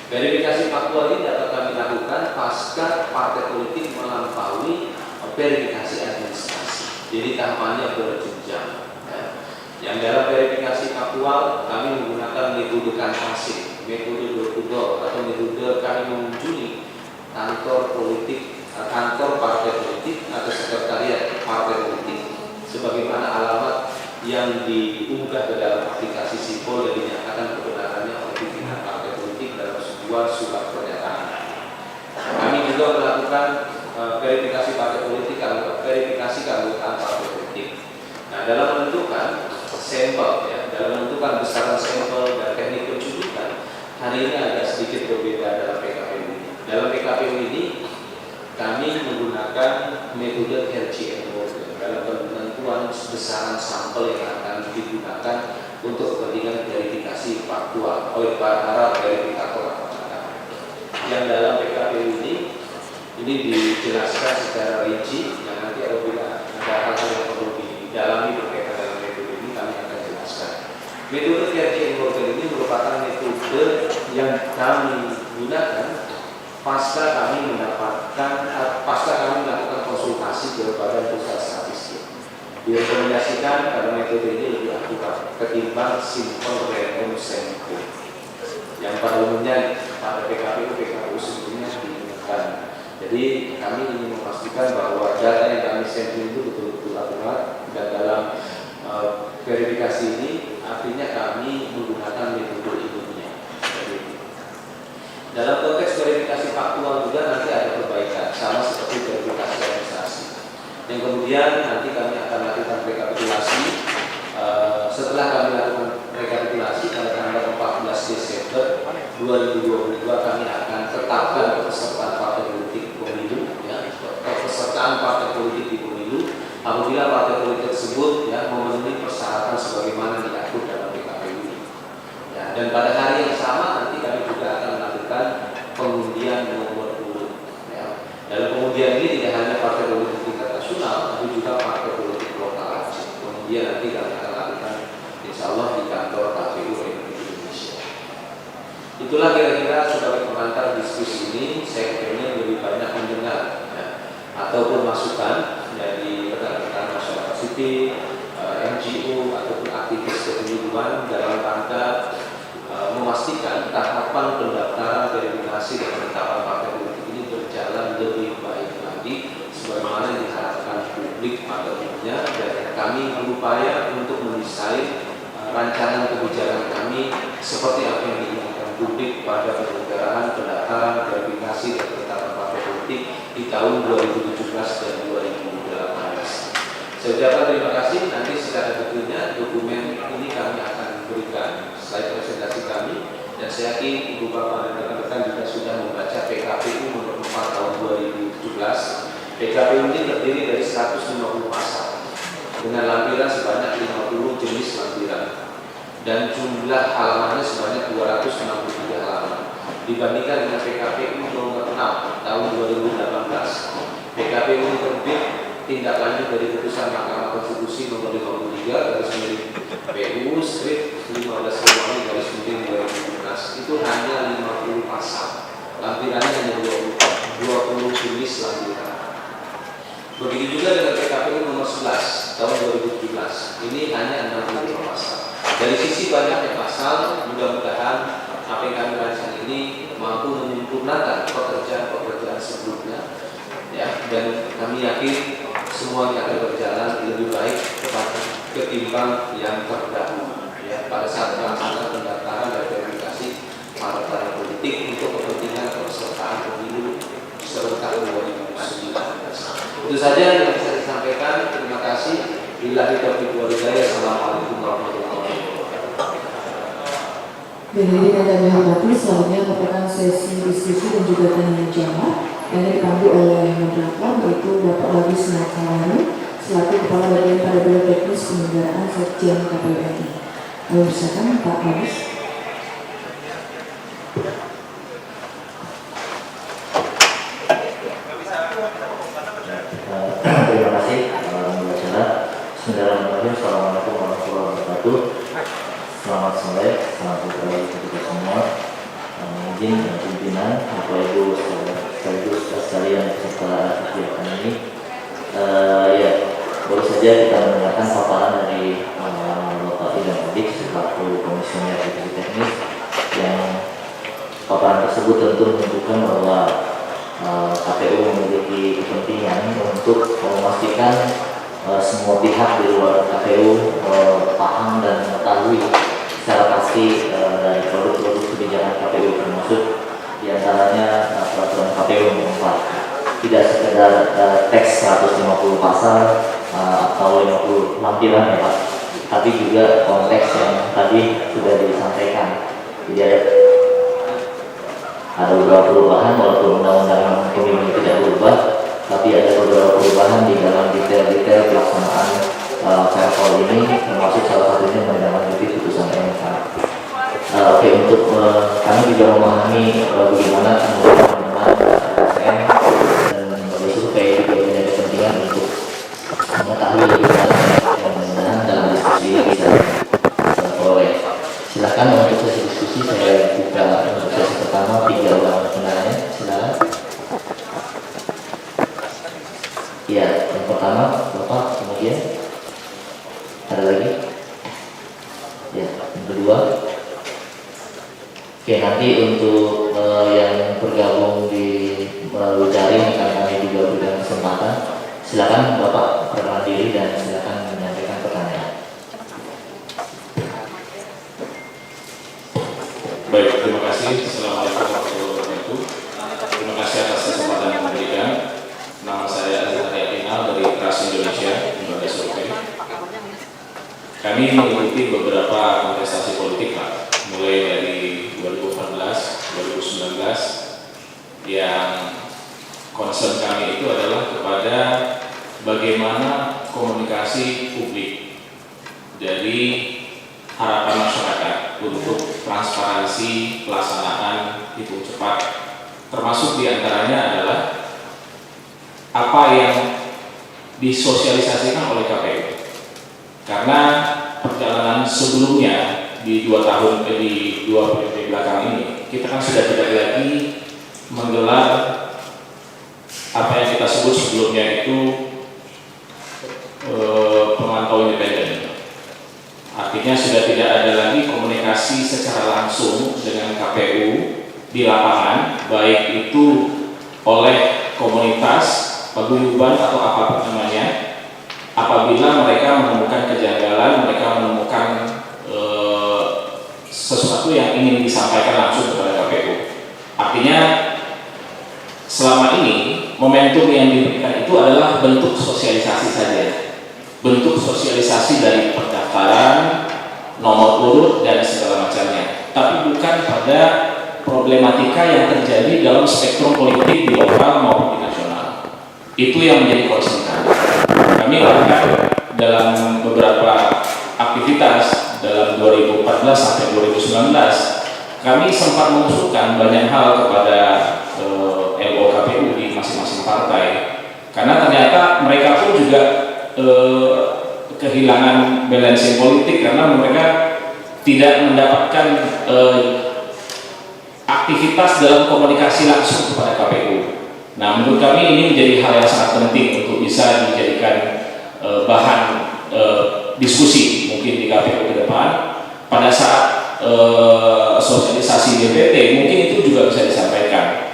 Verifikasi faktual ini dapat kami lakukan pasca partai politik melampaui verifikasi administrasi. Jadi tahapannya berjenjang. Yang dalam verifikasi faktual kami menggunakan metode kanvassing, metode door to door atau metode kami mengunjungi kantor politik, kantor partai politik atau sekretariat partai politik sebagaimana alamat yang diunggah ke dalam aplikasi Sipol dan dinyatakan kebenarannya oleh pimpinan partai politik dalam sebuah surat pernyataan. Kami juga melakukan verifikasi partai politik, verifikasi keanggotaan partai politik. Nah, dalam menentukan sampel, ya, dalam menentukan besaran sampel dan teknik penculikan, hari ini agak sedikit berbeda dalam PKPU ini. Dalam PKPU ini kami menggunakan metode RGM dalam penentuan besaran sampel yang akan digunakan untuk kepentingan verifikasi faktual oleh para verifikator. Yang dalam PKPU ini dijelaskan secara rinci, yang nanti apabila ada hal-hal yang perlu didalami berkaitan dengan metode ini kami akan jelaskan. Metode RGM ini merupakan metode yang kami gunakan pasca kami melakukan konsultasi ke Badan Pusat Statistik. Direkomendasikan pada metode ini lebih akurat ketimbang simple random sampling yang pada umumnya pada PKPU sebelumnya digunakan. Jadi kami ingin memastikan bahwa data yang kami sampling itu betul-betul akurat, dan dalam verifikasi ini artinya kami menggunakan metode ilmiah. Dalam konteks verifikasi faktual juga nanti ada perbaikan, sama seperti verifikasi administrasi. Yang kemudian nanti kami akan lakukan rekapitulasi. Setelah kami lakukan rekapitulasi pada tanggal 14 Desember 2022 kami akan tetapkan pesertaan partai politik pemilu, ya, pesertaan partai politik di pemilu apabila partai politik tersebut ya memenuhi persyaratan sebagaimana diatur dalam PKPU. Ya, dan pada hari yang sama nanti kami juga akan melakukan pengundian nomor urut. Ya. Dalam pengundian ini tidak hanya partai politik tingkat nasional, tapi juga partai politik lokal Aceh. Pengundian nanti kami akan lakukan insya Allah di kantor KPU Republik Indonesia. Itulah kira-kira sebagai pengantar diskusi ini. Saya kira lebih banyak mendengar ya, ataupun masukan dari rekan-rekan masyarakat sipil, NGO ataupun aktivis kepemiluan dalam rangka memastikan tahapan pendaftaran, verifikasi dan penetapan partai politik ini berjalan lebih baik lagi sebagaimana diharapkan publik pada umumnya, dan kami berupaya untuk mendesain rancangan kebijakan kami seperti apa yang diinginkan publik pada penyelenggaraan pendaftaran, verifikasi dan penetapan partai politik di tahun 2017 dan 2018. Saya ucapkan terima kasih. Nanti secara detailnya dokumen ini kami akan berikan slide presentasi kami, dan saya yakin Ibu Bapak dan rekan-rekan juga sudah membaca PKPU nomor 4 tahun 2017. PKPU ini terdiri dari 150 pasal dengan lampiran sebanyak 50 jenis lampiran dan jumlah halamannya sebanyak 263 halaman. dibandingkan dengan PKPU nomor 6 tahun 2018. PKPU terbit tindak lanjut dari putusan Mahkamah Konstitusi nomor 53 garis miring PU strip 15 Februari garis miring 2017 itu hanya 50 pasal, lampirannya hanya 20 jenis lampiran. Begitu juga dengan PKPU nomor 11 tahun 2017, ini hanya 65 pasal. Dari sisi banyaknya pasal, mudah-mudahan apa yang kami rancang ini mampu menyempurnakan pekerjaan-pekerjaan sebelumnya, ya, dan kami yakin semuanya akan berjalan lebih baik ketimbang yang terdahulu, ya, pada saat pelaksanaan pendaftaran dan verifikasi partai politik untuk kepentingan pesertaan pemilu serentak 2019. Itu saja yang bisa disampaikan. Terima kasih. Billahi taufiq wal hidayah. Assalamualaikum warahmatullahi wabarakatuh. Hadirin yang kami hormati, selanjutnya merupakan sesi diskusi dan juga tanya jawab yang dipandu oleh moderator yaitu Bapak Bagis Nakalani selaku Kepala Bagian pada Biro Teknis Penyelenggaraan Sekjen KPU RI. Kami persilakan Pak Bagis. Terima kasih Mbak Chandra. Bismillahirrahmanirrahim. Assalamualaikum warahmatullahi wabarakatuh. Selamat sore, selamat sore kita semua. Izin dan pimpinan, Bapak Ibu sekaligus sekalian peserta kegiatan ini. Ya, baru saja kita mendengarkan paparan dari Bapak Idham Holik selaku Komisioner Revisi Teknis, yang paparan tersebut tentu menunjukkan bahwa KPU memiliki kepentingan untuk memastikan semua pihak di luar KPU paham dan mengetahui secara pasti dari produk-produk kebijakan KPU, termasuk diantaranya peraturan KPU nomor 4. Tidak sekedar teks 150 pasal atau 50 lampiran ya Pak, tapi juga konteks yang tadi sudah disampaikan. Jadi ada beberapa perubahan walaupun undang-undang pemilu tidak berubah, tapi ada beberapa perubahan di dalam detail-detail pelaksanaan perpol ini, termasuk salah satunya menindaklanjuti putusan MK. Oke, untuk kami juga memahami bagaimana teman-teman ASN dan lembaga survei juga punya kepentingan untuk mengetahui lebih banyak, dan mudah-mudahan dalam diskusi ini bisa diperoleh. Silakan untuk sesi diskusi saya buka untuk sesi pertama 3 orang penanya. Silakan. Ya, yang pertama Bapak, kemudian ada lagi. Ya, yang kedua. Oke, nanti untuk yang bergabung di melalui daring akan kami juga berikan kesempatan. Silakan Bapak perkenalan diri dan silakan menyampaikan pertanyaan. Baik, terima kasih. Assalamualaikum warahmatullahi wabarakatuh. Terima kasih atas kesempatan yang diberikan. Nama saya Azhar Yakinal dari Trust Indonesia, lembaga survei. Kami mengikuti beberapa kontestasi politik, Pak, mulai dari 2014, 2019, yang concern kami itu adalah kepada bagaimana komunikasi publik dari harapan masyarakat untuk transparansi pelaksanaan hitung cepat, termasuk diantaranya adalah apa yang disosialisasikan oleh KPU. Karena perjalanan sebelumnya di 2 periode belakang ini, kita kan sudah tidak lagi menggelar apa yang kita sebut sebelumnya itu pemantau independen. Artinya sudah tidak ada lagi komunikasi secara langsung dengan KPU di lapangan, baik itu oleh komunitas, paguyuban atau apapun namanya. Apabila mereka menemukan kejanggalan, mereka menemukan sesuatu yang ingin disampaikan langsung kepada KPU. Artinya selama ini momentum yang diberikan itu adalah bentuk sosialisasi saja, bentuk sosialisasi dari pendaftaran, nomor urut dan segala macamnya, tapi bukan pada problematika yang terjadi dalam spektrum politik di lokal maupun di nasional. Itu yang menjadi concern kami. Kami bahkan dalam beberapa aktivitas dalam 2014 sampai 2019, kami kami sempat mengusulkan banyak hal kepada LO KPU di masing-masing partai, karena ternyata mereka pun juga kehilangan balancing politik karena mereka tidak mendapatkan aktivitas dalam komunikasi langsung kepada KPU. Nah, menurut kami ini menjadi hal yang sangat penting untuk bisa dijadikan bahan diskusi mungkin di KPU ke depan pada saat sosialisasi DPT, mungkin itu juga bisa disampaikan,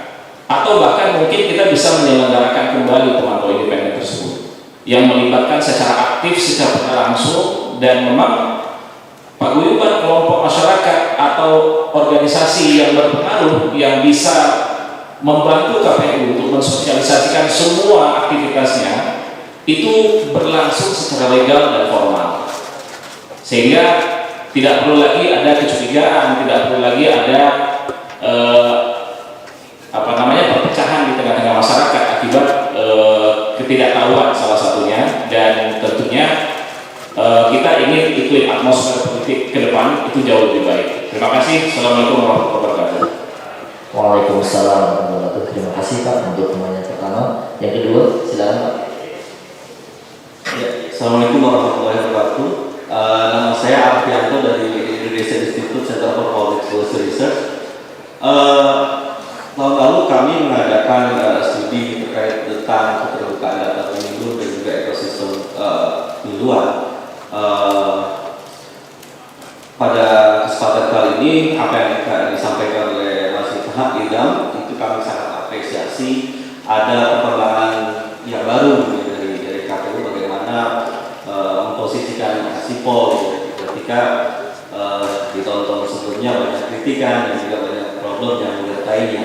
atau bahkan mungkin kita bisa menyelenggarakan kembali pemantau independen tersebut yang melibatkan secara aktif, secara langsung, dan memang paguyuban kelompok masyarakat atau organisasi yang berpengaruh yang bisa membantu KPU untuk mensosialisasikan semua aktivitasnya itu berlangsung secara legal dan formal, sehingga tidak perlu lagi ada kecurigaan, tidak perlu lagi ada perpecahan di tengah-tengah masyarakat akibat ketidaktahuan salah satunya. Dan tentunya kita ingin iklim atmosfer politik ke depan itu jauh lebih baik. Terima kasih. Assalamualaikum warahmatullahi wabarakatuh. Waalaikumsalam warahmatullahi wabarakatuh. Terima kasih Pak untuk pertanyaan pertama. Yang kedua, silakan Pak. Ya, Assalamualaikum warahmatullahi wabarakatuh. Nama saya Arfianto dari Indonesia Institute Center for Public Policy Research. Tahun lalu kami mengadakan studi terkait tentang keterbukaan data pemilu dan juga ekosistem pemiluan. Pada kesempatan kali ini, apa yang disampaikan oleh Mas Idham itu kami sangat apresiasi. Ada perkembangan yang baru dari KPU bagaimana memposisikan sipol ketika di tahun-tahun sebelumnya banyak kritikan dan juga banyak problem yang menyertainya.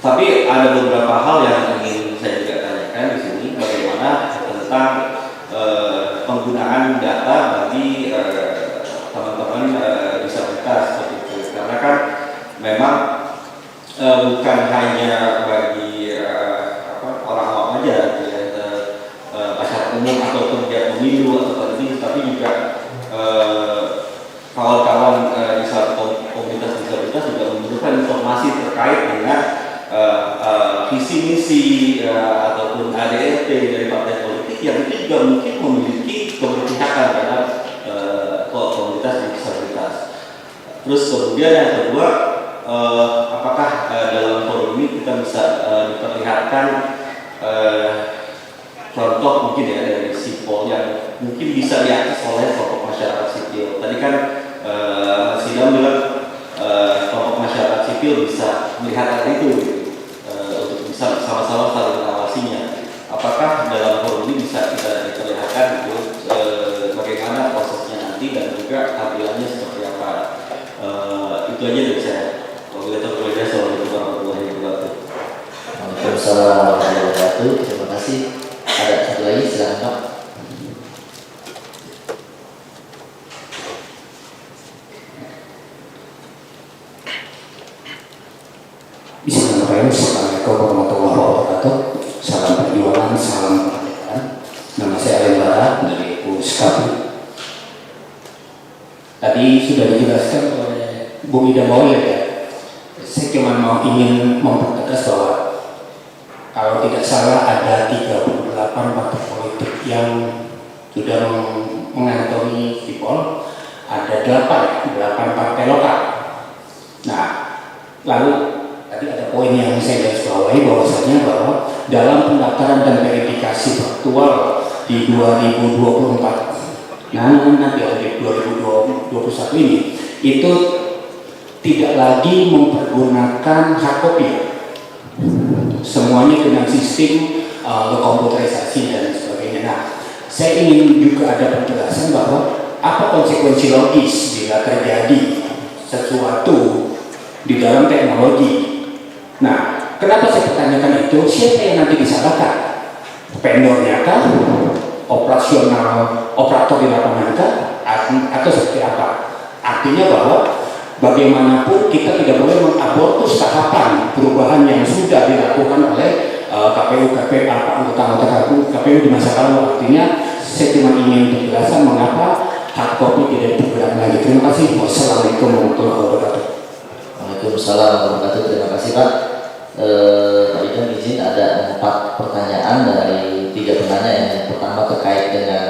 Tapi ada beberapa hal yang ingin saya juga tanyakan di sini, bagaimana tentang penggunaan data bagi teman-teman disabilitas seperti itu. Karena kan memang bukan hanya bagi orang awam aja, masyarakat umum atau pegiat pemilu atau penting, tapi juga kawan-kawan komunitas disabilitas juga membutuhkan informasi terkait dengan visi misi ataupun ADRT dari partai politik yang itu juga mungkin memiliki keberpihakan terhadap komunitas disabilitas. Terus kemudian yang kedua, apakah dalam forum ini kita bisa diperlihatkan contoh mungkin ya dari sipol yang mungkin bisa diakses oleh kelompok masyarakat sipil. Tadi kan Mas Idham bilang kelompok masyarakat sipil bisa melihat hal itu untuk bisa sama-sama saling mengawasinya. Apakah dalam forum ini bisa kita diperlihatkan itu bagaimana prosesnya nanti dan juga tampilannya seperti apa? Itu aja dari saya. Assalamualaikum warahmatullahi wabarakatuh. Waalaikumsalam warahmatullahi wabarakatuh. Terima kasih. Ada satu lagi, silakan Pak. Bismillahirrahmanirrahim. Assalamualaikum warahmatullahi wabarakatuh. Salam perjuangan, salam kemerdekaan. Nama saya Alin Bara dari Puskapi. Tadi sudah dijelaskan oleh Bung Idham Maulid ya. Saya cuma ingin mempertegas bahwa kalau tidak salah ada 38 partai politik yang sudah mengantongi sipol, ada 8 partai lokal. Nah, lalu tadi ada poin yang saya garis bawahi bahwasanya bahwa dalam pendaftaran dan verifikasi faktual di 2024, nah nanti di 2021 ini itu tidak lagi mempergunakan hard copy, semuanya dengan sistem komputerisasi dan sebagainya. Nah, saya ingin juga ada penjelasan bahwa apa konsekuensi logis bila terjadi sesuatu di dalam teknologi. Nah, kenapa saya pertanyakan itu? Siapa yang nanti disalahkan? Vendornya kah? Operator di lapangan kah? Atau seperti apa? Artinya bahwa bagaimanapun kita tidak boleh mengabortus tahapan perubahan yang sudah dilakukan oleh anggota KPU di masa lalu. Artinya saya cuma ingin penjelasan mengapa hard copy tidak digunakan lagi. Terima kasih. Wassalamualaikum warahmatullahi wabarakatuh. Waalaikumsalam warahmatullahi wabarakatuh. Terima kasih Pak. Pak Idam izin ada 4 pertanyaan dari 3 penanya. Yang pertama terkait dengan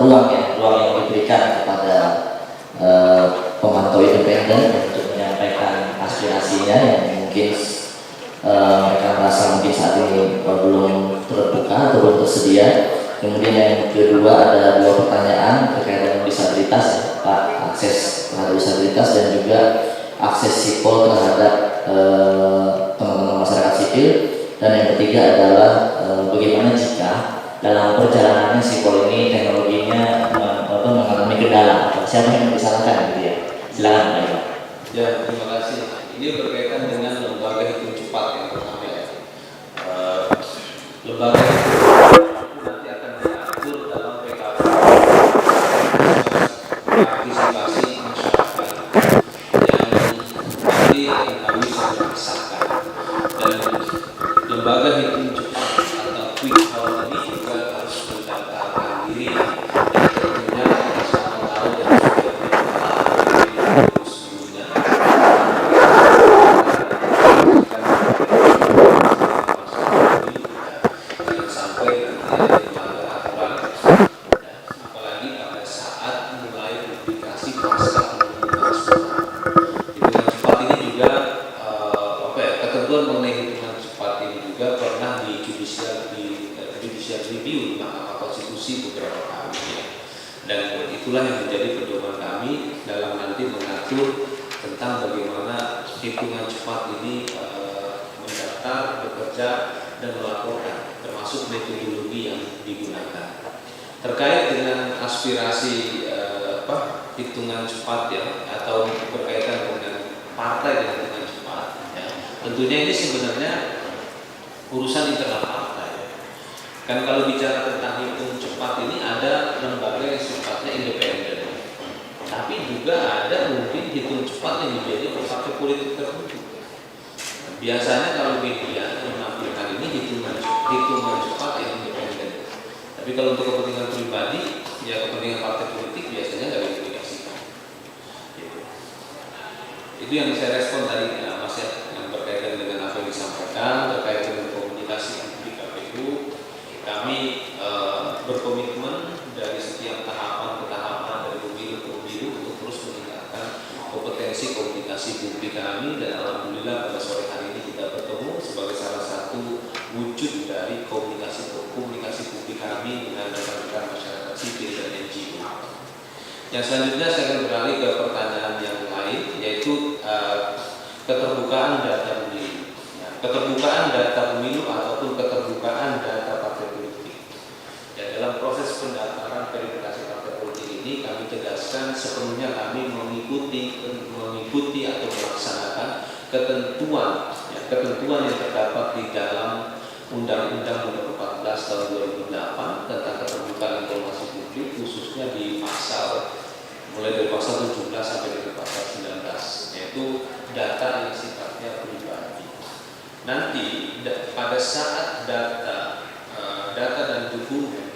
ruang yang diberikan kepada pemantau independen untuk menyampaikan aspirasinya yang mungkin mereka merasa mungkin saat ini belum terbuka atau belum tersedia. Kemudian yang kedua ada 2 pertanyaan terkait dengan disabilitas, Pak, akses terhadap disabilitas dan juga akses sipol terhadap teman-teman masyarakat sipil. Dan yang ketiga adalah bagaimana jika dalam perjalanannya sipol ini teknologinya mengalami kendala, siapa yang disalahkan gitu ya? Silakan Pak Iwan. Ya, terima kasih. Ini berkaitan dengan lembaga hitung cepat yang pertama ya. Lembaga hitung cepat nanti akan diatur dalam PKP partisipasi masyarakat yang nanti akan kami sudah pisahkan. Dan lembaga hitung cepat atau quick count ini juga harus mendaftarkan diri dan tentunya kita semua tahu dan sudah dikenal sebelumnya. Jangan sampai nanti ada melanggar aturan, apalagi pada saat mulai publikasi pasca pengumuman suara. Hitungan cepat ini juga ketentuan mengenai hitungan cepat ini juga pernah di judicial review di Mahkamah Konstitusi beberapa kali ya. Dan itulah yang menjadi pedoman kami dalam nanti mengatur tentang bagaimana hitungan cepat ini mendaftar, bekerja, dan melaporkan, termasuk metodologi yang digunakan. Terkait dengan aspirasi hitungan cepat ya, atau berkaitan dengan partai dengan hitungan cepat, ya, tentunya ini sebenarnya urusan internal partai. Kan kalau bicara tentang hitung cepat ini ada lembaga yang sifatnya independen, tapi juga ada mungkin hitung cepat yang menjadi partai politik tertentu. Biasanya kalau media menampilkan ini hitungan cepat yang independen, tapi kalau untuk kepentingan pribadi, ya kepentingan partai politik biasanya nggak dipublikasikan. Gitu. Itu yang saya respon tadi ya, Mas ya, yang berkaitan dengan apa yang disampaikan terkait dengan komunikasi di KPU. Kami berkomitmen dari setiap tahapan ke tahapan, dari pemilu ke pemilu untuk terus meningkatkan kompetensi komunikasi publik kami, dan alhamdulillah pada sore hari ini kita bertemu sebagai salah satu wujud dari komunikasi publik kami dengan rekan-rekan masyarakat sipil dan NGO. Yang selanjutnya saya akan beralih ke pertanyaan yang lain, yaitu keterbukaan data pemilu. Keterbukaan data pemilu ataupun keterbukaan data partai politik. Ya, dalam proses pendaftaran verifikasi partai politik ini kami tegaskan sepenuhnya kami mengikuti atau melaksanakan ketentuan yang terdapat di dalam Undang-Undang Nomor 14 Tahun 2008 tentang keterbukaan informasi publik, khususnya di mulai dari pasal 17 sampai dengan pasal 19, yaitu data yang sifatnya pribadi. Nanti pada saat data dan dokumen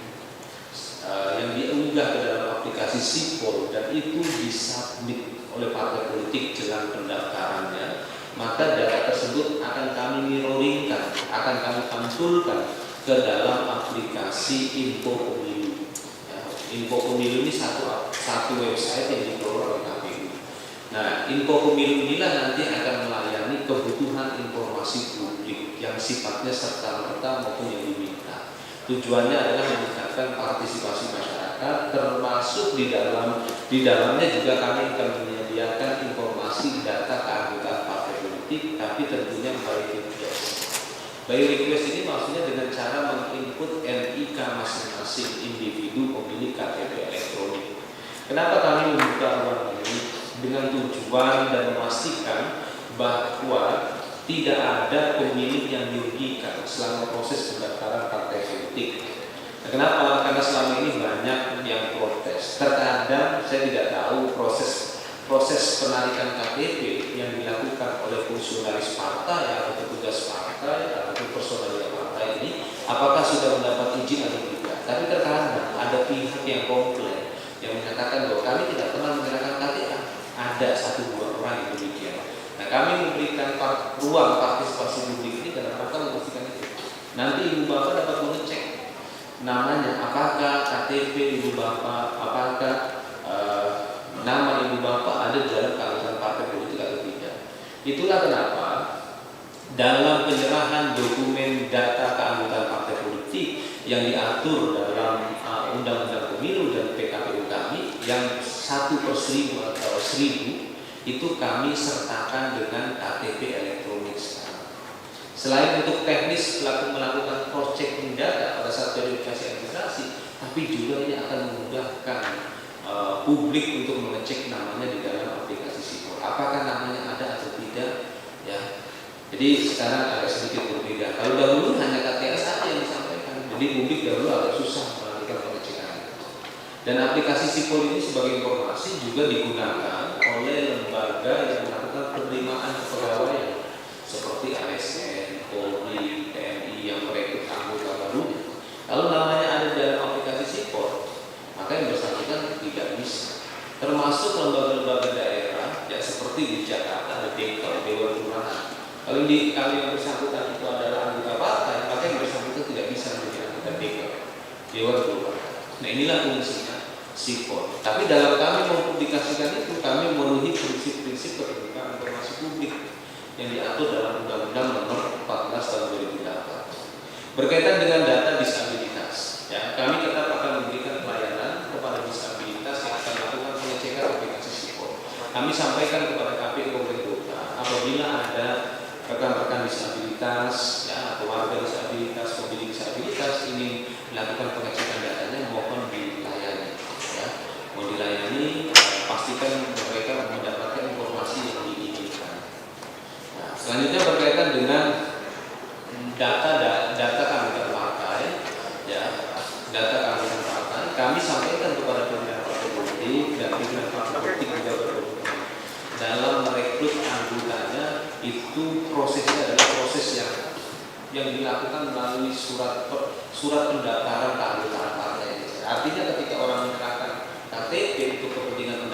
yang diunggah ke dalam aplikasi Sipol dan itu disubmit oleh partai politik jelang pendaftarannya, maka data tersebut akan kami mirroringkan, akan kami pantulkan ke dalam aplikasi Info Pemilu. Ya, Info Pemilu ini satu website yang dikelola oleh KPU. Nah, Info Pemilu inilah nanti akan melayani kebutuhan informasi publik yang sifatnya serta-merta maupun yang diminta. Tujuannya adalah meningkatkan partisipasi masyarakat, termasuk di dalamnya juga kami akan menyediakan informasi data keanggotaan partai politik, tapi tentunya by request. By request ini maksudnya dengan cara menginput NIK masing-masing individu pemilik KTP elektronik. Kenapa kami membuka ruang ini? Dengan tujuan dan memastikan bahwa tidak ada pemilih yang dirugikan selama proses pendaftaran partai politik. Nah, kenapa? Karena selama ini banyak yang protes. Terkadang saya tidak tahu proses penarikan KTP yang dilakukan oleh fungsionaris partai atau petugas partai atau personalia partai ini apakah sudah mendapat izin atau tidak. Tapi terkadang ada pihak yang komplain yang menyatakan bahwa kami tidak pernah menyerahkan KTA. ada 1-2 orang yang demikian. Nah, kami memberikan ruang partisipasi publik ini dalam rangka memastikan itu. Nanti ibu bapak dapat mengecek namanya, apakah KTP ibu bapak, apakah nama ibu bapak ada dalam keanggotaan partai politik atau tidak. Itulah kenapa dalam penyerahan dokumen data keanggotaan partai politik yang diatur dalam Undang-Undang Pemilu dan PKPU kami yang 1/1000 atau 1000 itu kami sertakan dengan KTP elektronik sekarang. Selain untuk teknis melakukan cross checking data pada saat verifikasi administrasi, tapi juga ini akan memudahkan publik untuk mengecek namanya di dalam aplikasi Sipol. Apakah namanya ada atau tidak? Ya. Jadi sekarang agak sedikit berbeda. Kalau dahulu hanya KTS saja yang disampaikan, jadi publik dahulu agak susah melakukan pengecekan. Dan aplikasi Sipol ini sebagai informasi juga digunakan oleh lembaga yang melakukan penerimaan kepegawaian seperti ASN, Polri, TNI yang merekrut anggota baru. Kalau namanya ada dalam aplikasi Sipol, maka yang bersangkutan tidak bisa. Termasuk lembaga-lembaga daerah yang seperti di Jakarta ada Dewan Kelurahan. Kalau yang bersangkutan itu adalah anggota partai, maka yang bersangkutan tidak bisa menjadi anggota Dewan Kelurahan. Nah, inilah fungsinya Sipol. Tapi dalam kami mempublikasikan itu, kami memenuhi prinsip-prinsip keterbukaan informasi publik yang diatur dalam Undang-Undang Nomor 14 Tahun 2008. Berkaitan dengan data disabilitas, ya, kami tetap akan memberikan pelayanan kepada disabilitas yang akan melakukan pengecekan aplikasi Sipol. Kami sampaikan kepada KPU Kabupaten Kota apabila ada rekan-rekan disabilitas, ya, atau warga disabilitas, pemilih disabilitas ingin melakukan pengecekan datanya, mohon dilayani. Ya. Mau dilayani, pastikan mereka mendapatkan informasi yang diinginkan. Nah, selanjutnya berkaitan dengan data keanggotaan partai, ya, data keanggotaan partai, kami sampaikan kepada pimpinan partai politik dan pimpinan partai politik juga berkomitmen dalam merekrut anggotanya itu prosesnya adalah proses yang dilakukan melalui surat pendaftaran keanggotaan partai. Artinya ketika orang menyerahkan KTP untuk kepentingan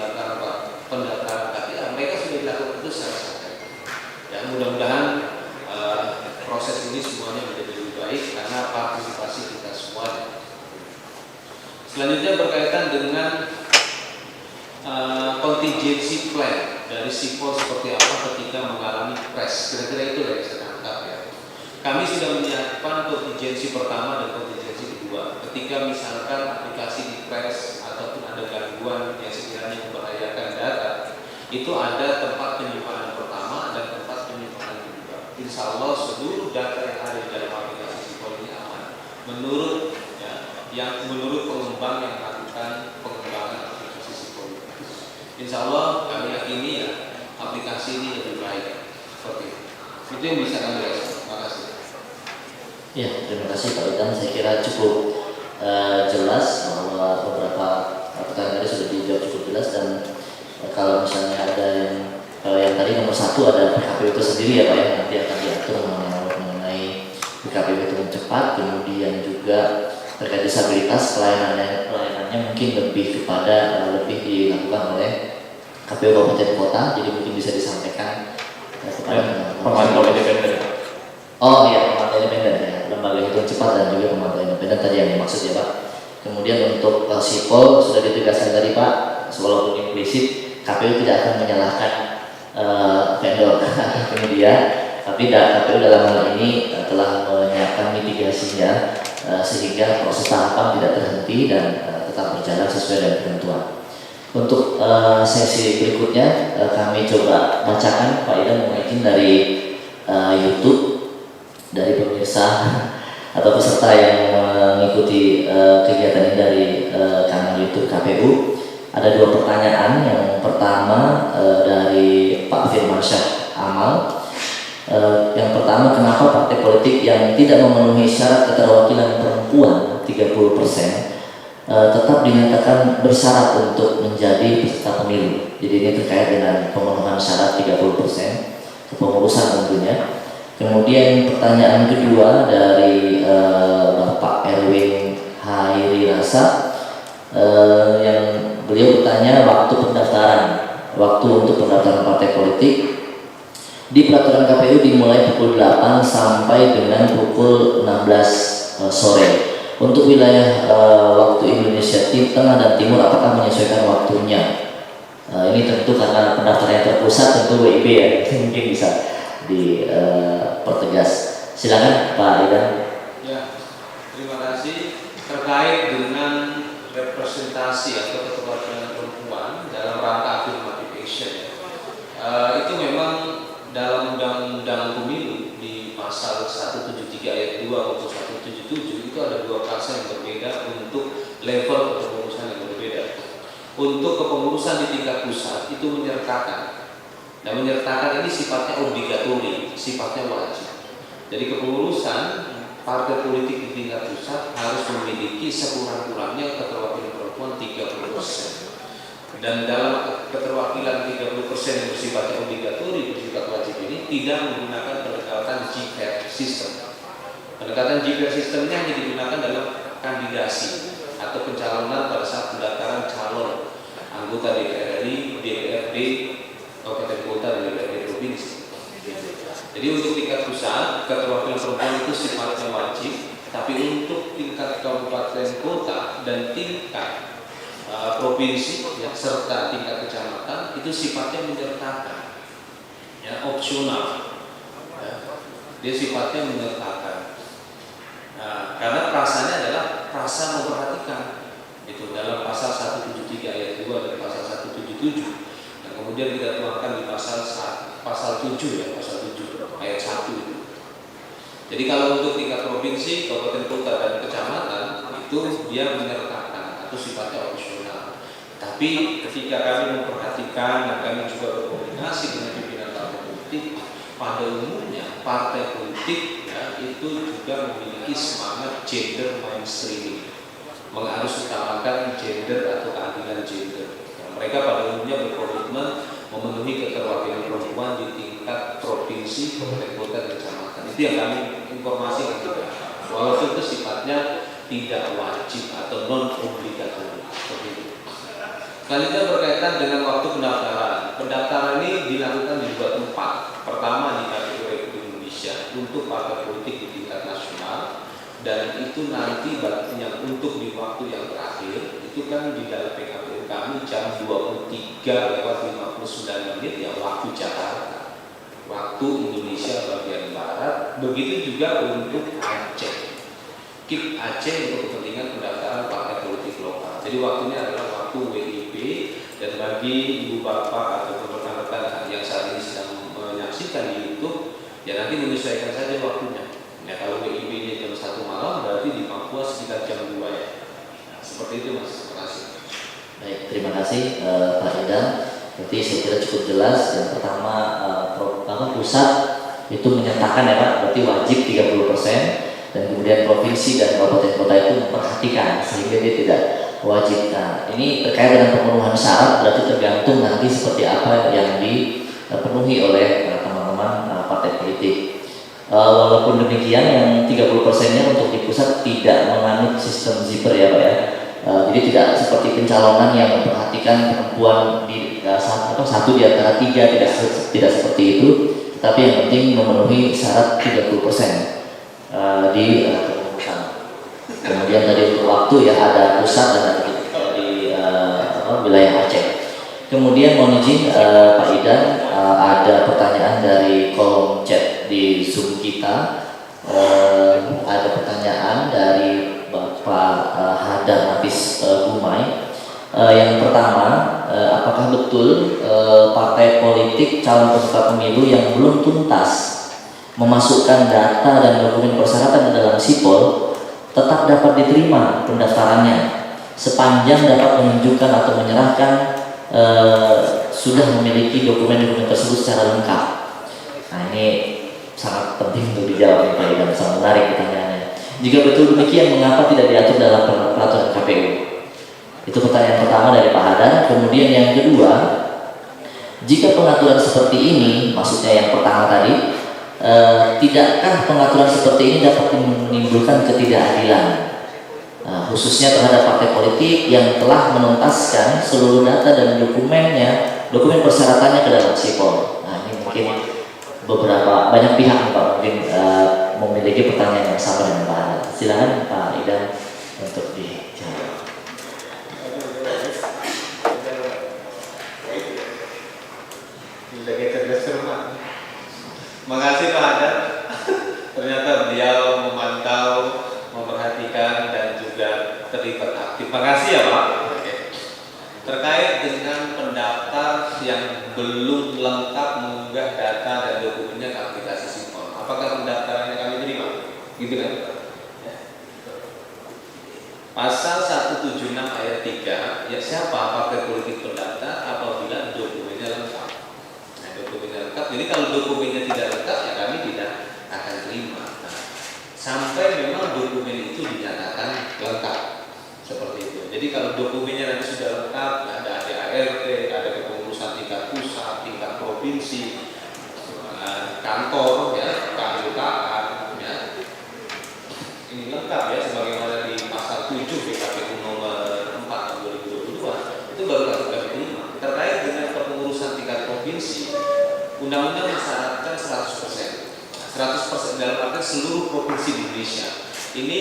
pendaftaran KTA, mereka sudah dilakukan itu secara sadar. Ya, mudah-mudahan proses ini semuanya menjadi lebih baik karena partisipasi kita semuanya. Selanjutnya berkaitan dengan contingency plan dari Sipol seperti apa ketika mengalami crash. Kira-kira itu yang saya tangkap, ya. Kami sudah menyiapkan contingency pertama dan contingency kedua. Ketika misalkan aplikasi di crash ataupun ada gangguan yang sekiranya membahayakan data, itu ada tempat penyimpanan pertama dan tempat penyimpanan kedua. Insya Allah seluruh data yang ada di dalam aplikasi Sipol ini aman. Menurut pengembang yang melakukan pengembangan aplikasi Sipol. Insya Allah kami yakini, ya, aplikasi ini lebih baik. Seperti itu yang bisa kami respon. Terima kasih. Ya, terima kasih Pak Idam. Saya kira cukup jelas bahwa beberapa pertanyaan tadi sudah dijawab cukup jelas, dan kalau misalnya ada yang tadi nomor 1 ada PKPU itu sendiri, ya Pak, yang nanti akan diatur mengenai PKPU itu cepat. Kemudian juga terkait disabilitas, pelayanannya mungkin lebih dilakukan oleh KPU Kabupaten Kota, jadi mungkin bisa disampaikan kepada pemantau independen. Oh iya, pemantau independen, ya, lembaga hitung cepat dan juga pemantau independen tadi yang dimaksud, ya Pak. Kemudian untuk Sipol sudah ditegaskan tadi Pak, walaupun implisit KPU tidak akan menyalahkan vendor kemudian, tapi KPU dalam hal ini telah menyiapkan mitigasinya sehingga proses tahapan tidak terhenti dan tetap berjalan sesuai dengan ketentuan. Untuk sesi berikutnya kami coba bacakan Pak Idam, mohon izin dari YouTube, dari pemirsa atau peserta yang mengikuti kegiatan ini dari kanal YouTube KPU. Ada 2 pertanyaan. Yang pertama dari Pak Firmansyah Amal. Yang pertama, kenapa partai politik yang tidak memenuhi syarat keterwakilan perempuan 30% tetap dinyatakan bersyarat untuk menjadi peserta pemilu? Jadi ini terkait dengan pemenuhan syarat 30%, kepengurusan tentunya. Kemudian pertanyaan kedua dari Bapak Erwin Hairi Rasa, yang beliau bertanya waktu pendaftaran waktu untuk pendaftaran partai politik. Di peraturan KPU dimulai pukul 8 sampai dengan pukul 16 sore. Untuk wilayah waktu Indonesia Tengah dan Timur, apakah menyesuaikan waktunya? Ini tentu karena pendaftaran yang terpusat, tentu WIB ya, mungkin bisa dipertegas. Silakan Pak Idan. Ya, terima kasih. Terkait dengan representasi atau keterwakilan perempuan dalam rangka affirmative action, itu memang dalam undang-undang pemilu di pasal 173 ayat 2 maupun 177 itu ada dua pasal yang berbeda untuk level kepengurusan yang berbeda. Untuk kepengurusan di tingkat pusat itu menyertakan, dan menyertakan ini sifatnya obligatori, sifatnya wajib. Jadi kepengurusan partai politik di tingkat pusat harus memiliki sekurang-kurangnya keterwakilan perempuan 30%. Dan dalam keterwakilan 30% yang bersifatnya obligatori, bersifat wajib ini tidak menggunakan pendekatan GPR system. Pendekatan GPR systemnya hanya digunakan dalam kandidasi atau pencalonan pada saat pendaftaran calon anggota DPR RI, DPRD, Kabupaten Kota dan DPRD Provinsi. Jadi untuk tingkat pusat, keterwakilan perempuan itu sifatnya wajib, tapi untuk tingkat kabupaten kota dan tingkat provinsi ya, serta tingkat kecamatan itu sifatnya menyertakan, ya, opsional, ya. Dia sifatnya menyertakan. Nah, karena prasanya adalah prasa memperhatikan, itu dalam pasal 173 ayat 2 dan pasal 177, dan kemudian kita tuangkan di pasal 7 ya, pasal 7 ayat 1 itu. Jadi kalau untuk tingkat provinsi, kabupaten kota dan kecamatan itu dia menyertakan atau sifatnya opsional. Tapi ketika kami memperhatikan dan kami juga berkoordinasi dengan pimpinan partai politik, pada umumnya partai politik ya, itu juga memiliki semangat gender mainstreaming, mengharus utamakan gender atau keadilan gender. Ya, mereka pada umumnya berkomitmen memenuhi keterwakilan perempuan di tingkat provinsi, kabupaten kota dan kecamatan. Itu yang kami informasikan juga. Walaupun itu sifatnya tidak wajib atau non obligatori seperti itu. Selanjutnya berkaitan dengan waktu pendaftaran. Pendaftaran ini dilakukan di dua tempat. Pertama di KPU Republik Indonesia untuk partai politik di tingkat nasional, dan itu nanti yang untuk di waktu yang terakhir itu kan di dalam PKPU kami jam 23:59 ya, waktu Jakarta, waktu Indonesia bagian barat. Begitu juga untuk Aceh, KIP Aceh untuk kepentingan pendaftaran partai politik lokal. Jadi waktunya adalah waktu WIB, dan bagi ibu bapak atau rekan-rekan yang saat ini sedang menyaksikan di YouTube, ya nanti menyesuaikan saja waktunya. Ya kalau WIB-nya jam 1 malam, berarti di Papua sekitar jam 2 ya. Nah, seperti itu Mas. Terima kasih. Baik, terima kasih Pak Idan. Berarti saya kira cukup jelas. Yang pertama pusat itu menyertakan ya Pak, berarti wajib 30%, dan kemudian provinsi dan kabupaten kota itu memperhatikan sehingga dia tidak wajib. Nah, ini terkait dengan pemenuhan syarat berarti tergantung nanti seperti apa yang dipenuhi oleh teman-teman partai politik. Walaupun demikian, yang 30%-nya untuk di pusat tidak menganut sistem zipper ya Pak ya. Jadi tidak seperti pencalonan yang memperhatikan perempuan di satu di antara tiga, tidak seperti itu. Tapi yang penting memenuhi syarat 30% di kepengurusan. Kemudian tadi untuk waktu ya ada pusat dan ada di wilayah Aceh. Kemudian mohon izin Pak Idan, ada pertanyaan dari kolom chat di Zoom kita. Ada pertanyaan dari Bapak Hadar Nafis Gumai. Yang pertama, apakah betul partai politik calon peserta pemilu yang belum tuntas memasukkan data dan dokumen persyaratan dalam sipol tetap dapat diterima pendaftarannya sepanjang dapat menunjukkan atau menyerahkan sudah memiliki dokumen-dokumen tersebut secara lengkap? Nah, ini sangat penting untuk dijawab Pak Idan, sangat menarik pertanyaannya. Jika betul demikian, mengapa tidak diatur dalam peraturan KPU? Itu pertanyaan pertama dari Pak Hadar. Kemudian yang kedua, jika pengaturan seperti ini, maksudnya yang pertama tadi, tidakkah pengaturan seperti ini dapat menimbulkan ketidakadilan, khususnya terhadap partai politik yang telah menuntaskan seluruh data dan dokumen persyaratannya ke dalam sipol. Nah, ini mungkin banyak pihak Pak mungkin memiliki pertanyaan yang sama dengan Pak Adel. Silakan Pak Idam untuk dijawab. Makasih Pak Haddad. Ternyata beliau memantau, memperhatikan dan juga terlibat aktif. Makasih ya Pak. Terkait dengan pendaftar yang belum lengkap mengunggah data dan dokumennya ke aplikasi Sipol, apakah pendaftarannya kami terima? Gitu kan? Pasal 176 ayat 3, ya siapa partai politik pendaftar apabila dokumennya lengkap. Nah, dokumennya lengkap. Jadi kalau dokumennya tidak lengkap ya kami tidak akan terima. Nah, sampai memang dokumen itu dinyatakan lengkap seperti itu. Jadi kalau dokumennya nanti sudah lengkap, ada ADART, ada kepengurusan tingkat pusat, tingkat provinsi, kantor, ya, KUKA, ya, ini lengkap ya sebagaimana di pasal 7 PKPU nomor 4 tahun 2022 itu baru kami terima. Terkait dengan kepengurusan tingkat provinsi, undang-undang mensyaratkan 100%. 100% dalam arti seluruh provinsi di Indonesia. Ini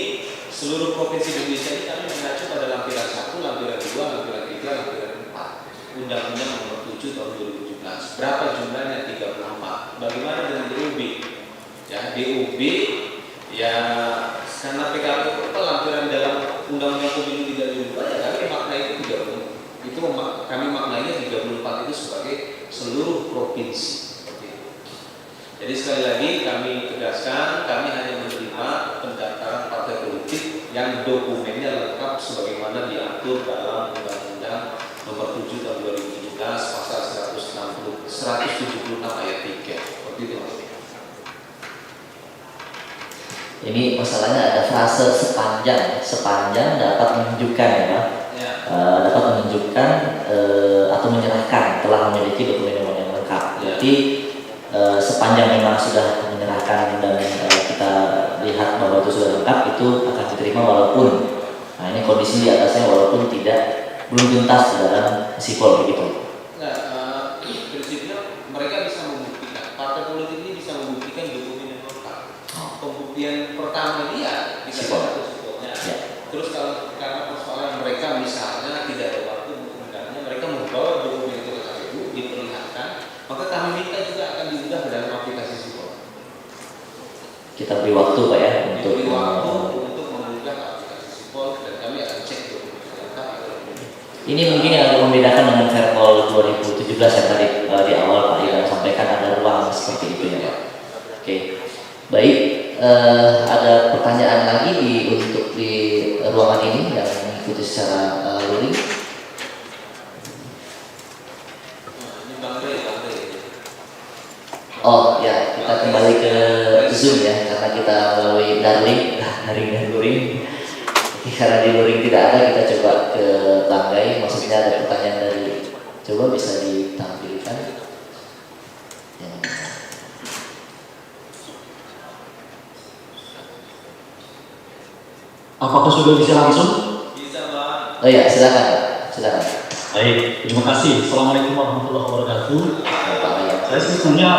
seluruh provinsi di Indonesia ini kami mengacu pada lampiran 1, lampiran 2, lampiran 3, lampiran 4. Undang-undang nomor 7 tahun 2017. Berapa jumlahnya? 34. Bagaimana dengan DUB? Ya, DUB ya karena PKPU itu lampiran dalam Undang-Undang Pemilu 2002 ya kami maknai itu 30. Itu kami maknainya 34 itu sebagai seluruh provinsi. Jadi sekali lagi kami tegaskan, kami hanya menerima pendaftaran partai politik yang dokumennya lengkap sebagaimana diatur dalam Undang-Undang Nomor 7 Tahun 2017 Pasal 176 ayat 3. Seperti itu Mas. Ini masalahnya ada frase sepanjang dapat menunjukkan ya Pak. Ya. Dapat menunjukkan atau menyerahkan telah memiliki dokumen yang lengkap. Ya. Jadi sepanjang memang sudah menyerahkan dan kita lihat bahwa itu sudah lengkap, itu akan diterima walaupun ini kondisi di atasnya walaupun belum tuntas di dalam sipol begitu. Nah, prinsipnya mereka bisa membuktikan, partai politik ini bisa membuktikan dokumen yang lengkap. Pembuktian pertama ini ya bisa sipolnya. Ya. Terus kalau karena persoalan mereka misalnya tidak ada waktu mengundangnya, mereka membawa dokumen itu ke KPU diperlihatkan, maka kami minta juga akan diunggah ke dalam aplikasi sipol. Kita beri waktu Pak ya untuk Diberi waktu untuk mengunggah ke aplikasi sipol dan kami akan cek dokumen lengkap. ini mungkin yang membedakan dengan Verpol 2017 yang tadi di awal Pak Ida sampaikan, ada ruang seperti itu ya Pak. Oke, baik. Ada pertanyaan lagi untuk di ruangan ini yang mengikuti secara luring? Ini Bang Rey. Oh ya, kita kembali ke Zoom ya, karena kita melalui daring dan luring. Karena di luring tidak ada, kita coba ke Langgai. Maksudnya ada pertanyaan dari, coba bisa ditampilkan. Ya. Apakah sudah bisa langsung? Bisa Pak. Oh ya, silakan. Baik, terima kasih. Assalamualaikum warahmatullahi wabarakatuh. Pak Ayat. Saya sebetulnya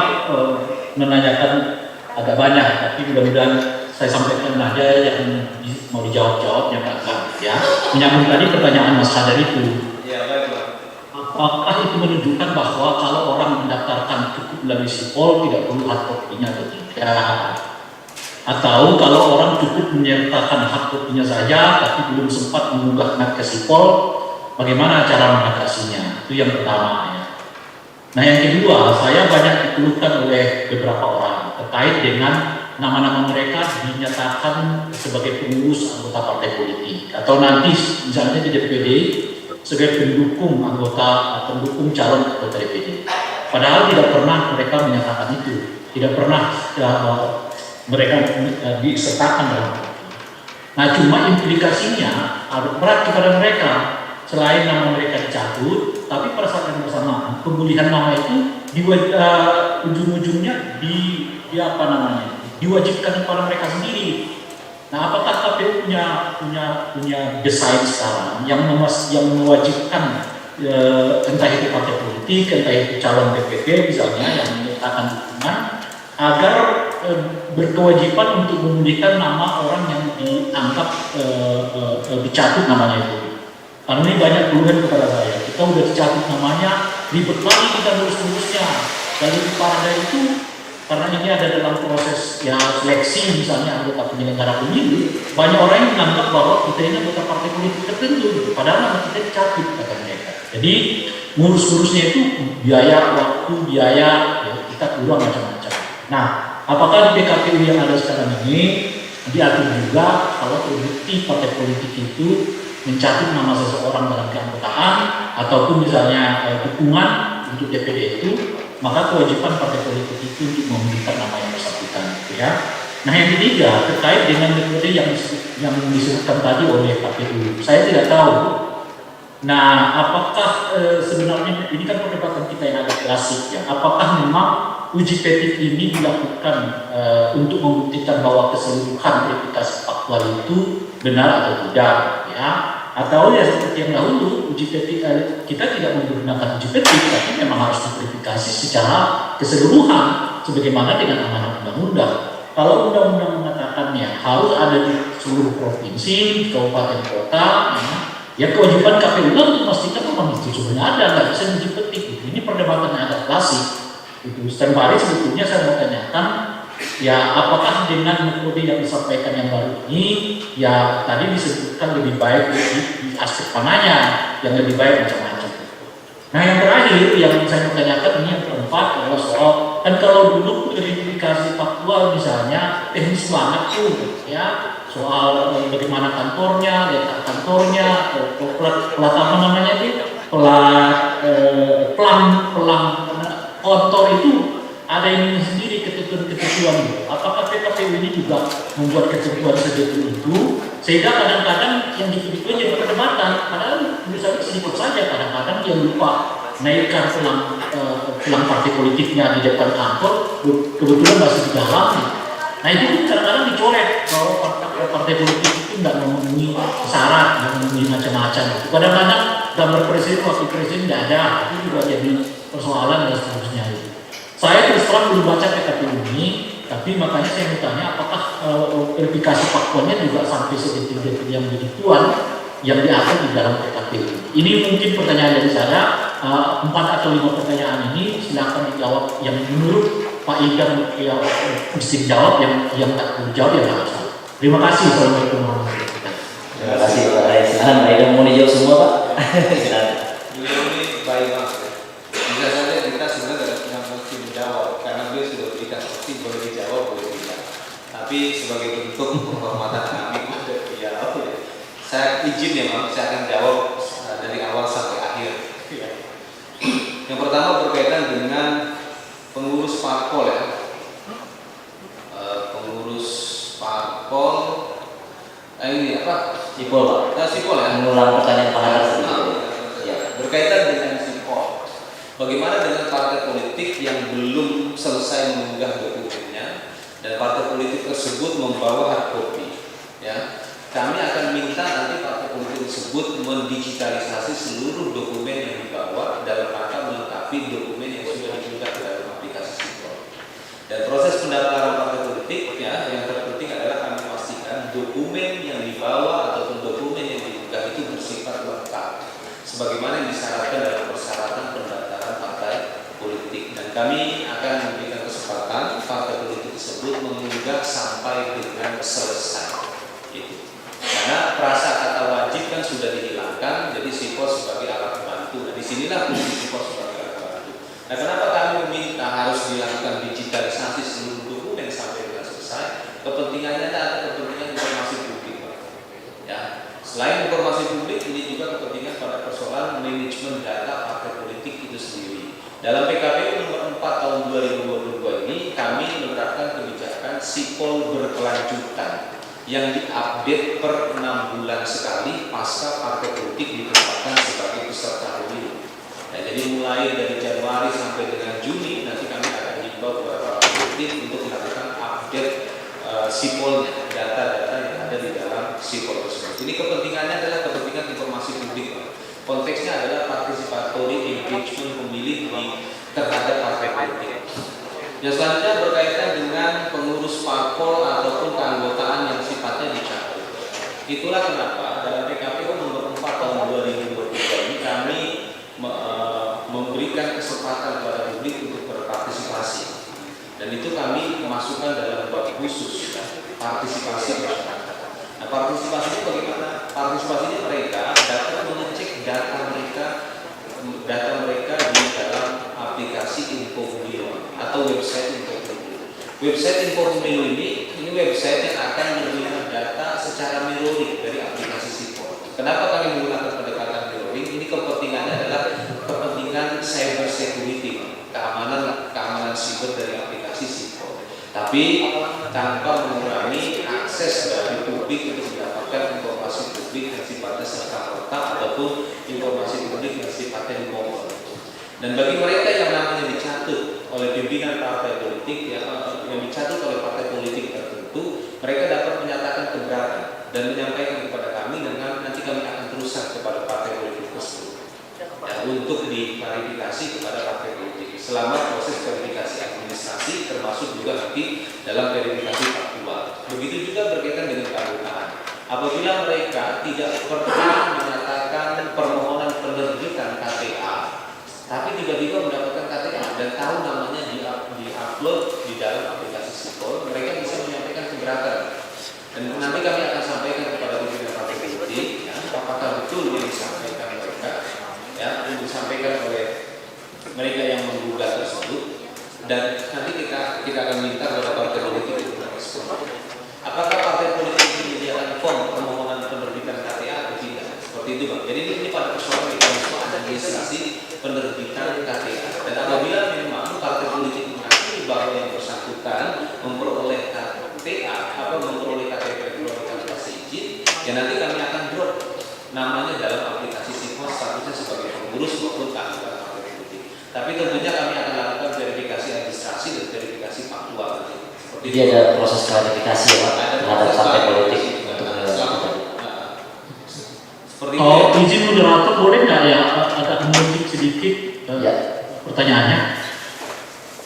menanyakan agak banyak, tapi mudah-mudahan saya sampaikan aja yang mau dijawab-jawab yang agak ya. Menyambung tadi pertanyaan Mas Hadar itu. Iya, baik Pak. Apakah itu menunjukkan bahwa kalau orang mendaftarkan cukup melalui sipol tidak perlu hard copy-nya atau tidak? Atau kalau orang cukup menyertakan hard copy-nya saja tapi belum sempat mengunggahnya ke sipol, bagaimana cara mengatasinya? Itu yang pertama ya. Nah yang kedua, saya banyak dikeluhkan oleh beberapa orang terkait dengan nama-nama mereka dinyatakan sebagai pengurus anggota partai politik atau nanti misalnya di DPD sebagai pendukung anggota, pendukung calon anggota DPD. Padahal tidak pernah mereka menyatakan itu, tidak pernah mereka disertakan dalam itu. Nah cuma implikasinya berat kepada mereka. Selain nama mereka dicabut, tapi pada saat yang bersamaan pemulihan nama itu ujung-ujungnya diwajibkan kepada mereka sendiri. Nah, apakah KPU punya desain sekarang yang mewajibkan entah itu partai politik, entah itu calon DPP misalnya yang menyatakan dukungan agar berkewajiban untuk memulihkan nama orang yang dianggap dicatut namanya itu. Karena ini banyak keluhan kepada saya. Kita udah dicatut namanya, ribet lagi kita urus-urusnya. Dan lebih parah dari itu, karena ini ada dalam proses ya seleksi misalnya anggota penyelenggara pemilu, banyak orang yang menganggap bahwa kita ini anggota partai politik tertentu, padahal nama kita dicatut kata mereka. Jadi ngurus-ngurusnya itu biaya waktu, biaya ya, kita kurang macam-macam. Nah, apakah di PKPU yang ada sekarang ini diatur juga kalau terbukti partai politik itu mencatut nama seseorang dalam keanggotaan ataupun misalnya dukungan untuk DPD itu, maka kewajiban partai politik itu untuk memberikan nama yang bersangkutan, gitu ya. Nah, yang ketiga terkait dengan metode yang disebutkan tadi oleh KPU, saya tidak tahu. Nah, apakah sebenarnya ini kan perdebatan kita yang agak klasik ya? Apakah memang uji petik ini dilakukan untuk membuktikan bahwa keseluruhan verifikasi faktual itu benar atau tidak, ya? Atau ya seperti yang dahulu uji petik kita tidak menggunakan uji petik, tapi memang harus diverifikasi secara keseluruhan sebagaimana dengan amanat undang-undang. Kalau undang-undang mengatakannya harus ada di seluruh provinsi, kabupaten, kota, ya kewajiban KPU untuk memastikan memang itu sebenarnya ada, nggak bisa uji petik. Ini perdebatan yang agak klasik. Itu setiap hari sebetulnya saya mau tanyakan, ya apakah dengan metode yang disampaikan yang baru ini, ya tadi disebutkan lebih baik di aspek mananya, yang lebih baik macam-macam. Nah, yang terakhir yang saya mau tanyakan ini yang keempat adalah soal, kan kalau dulu verifikasi faktual misalnya teknis banget tuh, ya soal bagaimana kantornya, letak kantornya, plat apa namanya itu, pelang kantor itu ada ini sendiri ketentuan-ketentuan. Apakah PKPU ini juga membuat ketentuan seperti itu? Sehingga kadang-kadang yang dikit-dikit jadi perdebatan. Padahal misalnya sedikit saja kadang-kadang dia lupa naikkan pelang partai politiknya di depan kantor, kebetulan masih di dalam. Nah itu kadang-kadang dicoret bahwa partai politik itu tidak memenuhi syarat, tidak memenuhi macam-macam. Kadang-kadang gambar presiden, wakil presiden tidak ada, itu juga jadi persoalan dan seterusnya. Saya terus terang belum baca PKPU ini, tapi makanya saya bertanya apakah verifikasi faktualnya juga sampai sedetil-detil yang begituan yang diatur di dalam PKPU. Ini mungkin pertanyaan dari saya, 4 atau 5 pertanyaan ini silakan dijawab yang menurut Pak Idam yang mesti dijawab, yang tak dijawab ya nggak usah. Terima kasih. Assalamualaikum warahmatullahi wabarakatuh. Terima kasih Pak Rai. Silahkan Pak Idam mau dijawab semua Pak. Silahkan. Beliau ini baik banget. Bisa saja kita sebenarnya tidak mesti menjawab karena beliau sudah berikan opsi boleh dijawab boleh tidak. Tapi sebagai bentuk penghormatan kami kepada beliau, saya izin ya Bang, saya akan jawab dari awal sampai akhir. Yang pertama berkaitan dengan pengurus parpol ya. Pengurus parpol ini apa? Sipol Pak. Sipol ya. Mengulang pertanyaan Pak Haras. Ya, berkaitan dengan sipol. Bagaimana dengan partai politik yang belum selesai mengunggah dokumennya dan partai politik tersebut membawa hard copy? Ya, kami akan minta nanti partai politik tersebut mendigitalisasi seluruh dokumen yang dibawa dalam rangka melengkapi dokumen yang sudah diunggah ke dalam aplikasi sipol. Dan proses pendaftaran partai politik ya, yang terpenting adalah kami pastikan dokumen yang dibawa ataupun dokumen yang diunggah itu bersifat lengkap sebagaimana yang disyaratkan dalam persyaratan pendaftaran partai politik. Dan kami akan memberikan kesempatan partai politik tersebut mengunggah sampai dengan selesai. Gitu. Karena prasyarat wajib kan sudah dihilangkan, jadi sipol sebagai alat bantu. Nah, disinilah fungsi sipol sebagai alat bantu. Nah, kenapa kami meminta harus dilakukan digitalisasi seluruh dokumen sampai dengan selesai? Kepentingannya ada kepentingan informasi publik, Pak. Ya, selain informasi publik, ini juga kepentingan pada persoalan manajemen data partai politik itu sendiri. Dalam PKPU nomor 4 tahun 2022 ini, kami menerapkan kebijakan sipol berkelanjutan yang diupdate per 6 bulan sekali pasca partai politik ditetapkan sebagai peserta pemilu. Nah, jadi mulai dari Januari sampai dengan Juni nanti kami akan himbau kepada partai politik untuk melakukan update sipolnya, data-data yang ada Konteksnya adalah participatory engagement pemilih terhadap partai politik. Yang selanjutnya berkaitan dengan pengurus parpol ataupun keanggotaan yang sifatnya dicatut. Itulah kenapa dalam PKPU nomor 4 tahun 2023 ini kami memberikan kesempatan kepada publik untuk berpartisipasi. Dan itu kami masukkan dalam bab khusus partisipasi masyarakat. Nah, partisipasinya bagaimana? Partisipasinya mereka dapat mengecek data mereka di dalam aplikasi Info Pemilu atau website Info Pemilu. Website Info Pemilu ini website yang akan menerima data secara mirroring dari aplikasi Sipol. Kenapa kami menggunakan pendekatan mirroring? Ini kepentingannya adalah kepentingan cyber security, keamanan siber dari aplikasi Sipol. Tapi tanpa mengurangi akses dari publik untuk mendapatkan informasi publik yang sifatnya serta-merta ataupun informasi publik yang sifatnya dimohon. Dan bagi mereka yang namanya dicatut oleh pimpinan partai politik yang dicatut oleh partai politik tertentu, mereka dapat menyatakan keberatan dan menyampaikan kepada kami, dan nanti kami akan teruskan kepada partai politik tersebut untuk diklarifikasi kepada partai politik selama proses verifikasi administrasi, termasuk juga nanti dalam verifikasi faktual. Begitu juga berkaitan dengan keanggotaan. Apabila mereka tidak pernah menyatakan permohonan penerbitan KTA, tapi tiba-tiba mendapatkan KTA dan tahu namanya di-upload di dalam aplikasi Sipol, mereka bisa menyampaikan keberatan. Dan nanti kami akan sampaikan kepada pimpinan partai politik, apakah betul yang disampaikan mereka, yang disampaikan oleh mereka yang menggugat tersebut, dan nanti kita akan minta kepada partai politik untuk merespon. Apakah partai politik menyediakan form permohonan penerbitan KTA atau tidak? Seperti itu, Bang. Jadi ini pada persoalan mekanisme administrasi penerbitan KTA. Dan apabila memang partai politik mengakui bahwa yang bersangkutan memperoleh KTA atau memperoleh KTP elektronik tanpa izin, ya nanti kami akan drop namanya dalam aplikasi Sipol statusnya sebagai pengurus maupun keanggotaan partai politik. Tapi tentunya kami akan lakukan verifikasi administrasi dan verifikasi faktual. Jadi ada proses klarifikasi ya Pak terhadap partai politik untuk seperti Oh, izin moderator boleh nggak ya agak mengutip sedikit pertanyaannya?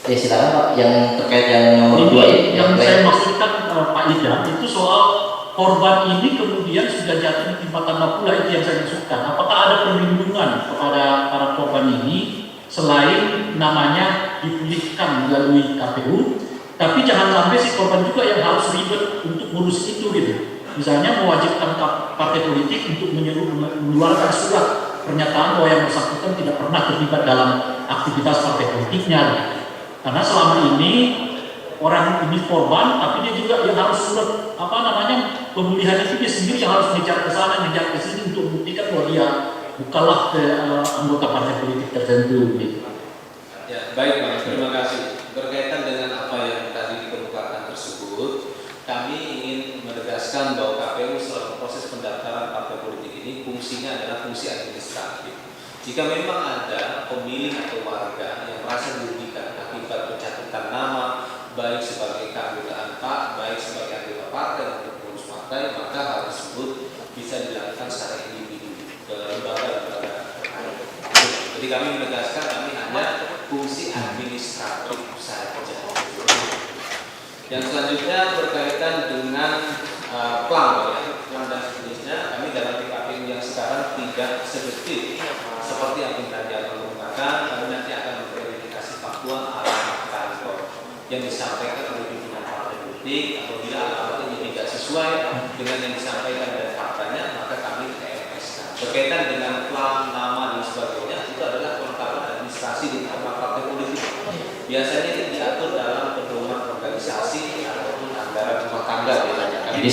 Ya silakan Pak, yang terkait yang nomor 2 ini. Yang saya maksudkan Pak Idam itu soal korban ini kemudian sudah jatuh di timpa tanda pula, itu yang saya maksudkan. Apakah ada perlindungan kepada para korban ini selain namanya dipulihkan melalui KPU, tapi jangan sampai si korban juga yang harus ribet untuk ngurus itu gitu. Misalnya mewajibkan partai politik untuk mengeluarkan surat pernyataan bahwa yang bersangkutan tidak pernah terlibat dalam aktivitas partai politiknya. Karena selama ini orang ini korban, tapi dia juga yang harus surat pemulihan itu dia sendiri yang harus mengejar ke sana, mengejar ke sini untuk membuktikan bahwa dia bukanlah anggota partai politik tertentu. Gitu. Ya, baik Bang, terima kasih. Berkaitan dengan apa yang tadi dikemukakan tersebut, kami ingin menegaskan bahwa KPU selama proses pendaftaran partai politik ini fungsinya adalah fungsi administratif. Jika memang ada pemilih atau warga yang merasa dirugikan akibat pencatutan nama, baik sebagai keanggotaan baik sebagai anggota partai atau pengurus partai, maka hal tersebut bisa dilakukan secara individu ke lembaga-lembaga. Jadi kami menegaskan kami hanya fungsi administratif saja. Yang selanjutnya berkaitan dengan plan dan seterusnya, kami dalam PKPU yang sekarang tidak sedetil seperti yang tadi akan mengatakan, kami nanti akan memverifikasi faktual alamat kantor yang disampaikan oleh pimpinan partai politik. Apabila alamatnya tidak sesuai dengan yang disampaikan dan faktanya, maka kami TMS. Berkaitan dengan plan, nama dan sebagainya, itu adalah kelengkapan administrasi di internal partai politik. Biasanya itu diatur dalam pedoman organisasi ataupun anggaran rumah tangga. Jadi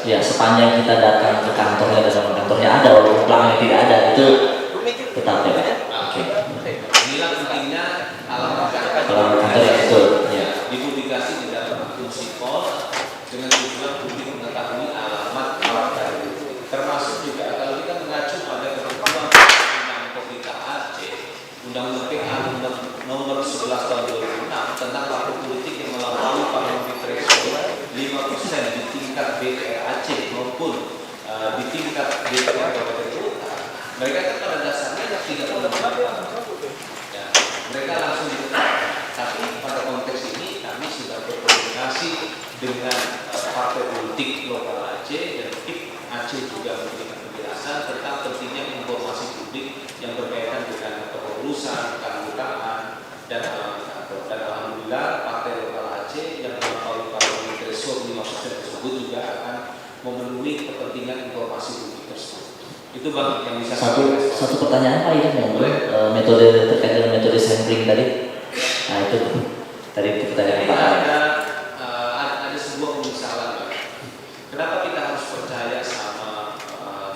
ya sepanjang kita datang ke kantornya dan kantornya ada, walaupun pelangnya tidak ada, itu tetap ya. Oke. Inilah pentingnya alamat kantor itu ya. dipublikasi di dalam akun Sipol dengan tujuan publik mengetahui alamat partai politik. Termasuk juga kalau kita mengacu pada ketentuan Undang-Undang PPK Aceh, Undang-Undang PPK nomor 11 tahun 2006 tentang partai politik yang melampaui parliamentary threshold 5% di tingkat DPR Aceh maupun di tingkat DPR Kabupaten Kota. Mereka kan pada dasarnya tidak menentukan. Ya, mereka langsung ditetapkan. Tapi pada konteks ini kami sudah berkomunikasi dengan partai politik lokal Aceh dan tim Aceh juga memberikan penjelasan tentang pentingnya informasi publik yang berkaitan dengan kepengurusan, keanggotaan, dan kantor. Dan alhamdulillah partai lokal Aceh yang melampaui parlemen threshold 5% tersebut juga akan memenuhi kepentingan informasi publik tersebut. Itu Bang yang bisa Satu pertanyaan Pak Idam ya, boleh. Metode terkait dengan metode sampling tadi. Nah itu tadi pertanyaan Pak. Ada sebuah penyesalan Bang. Kenapa kita harus percaya sama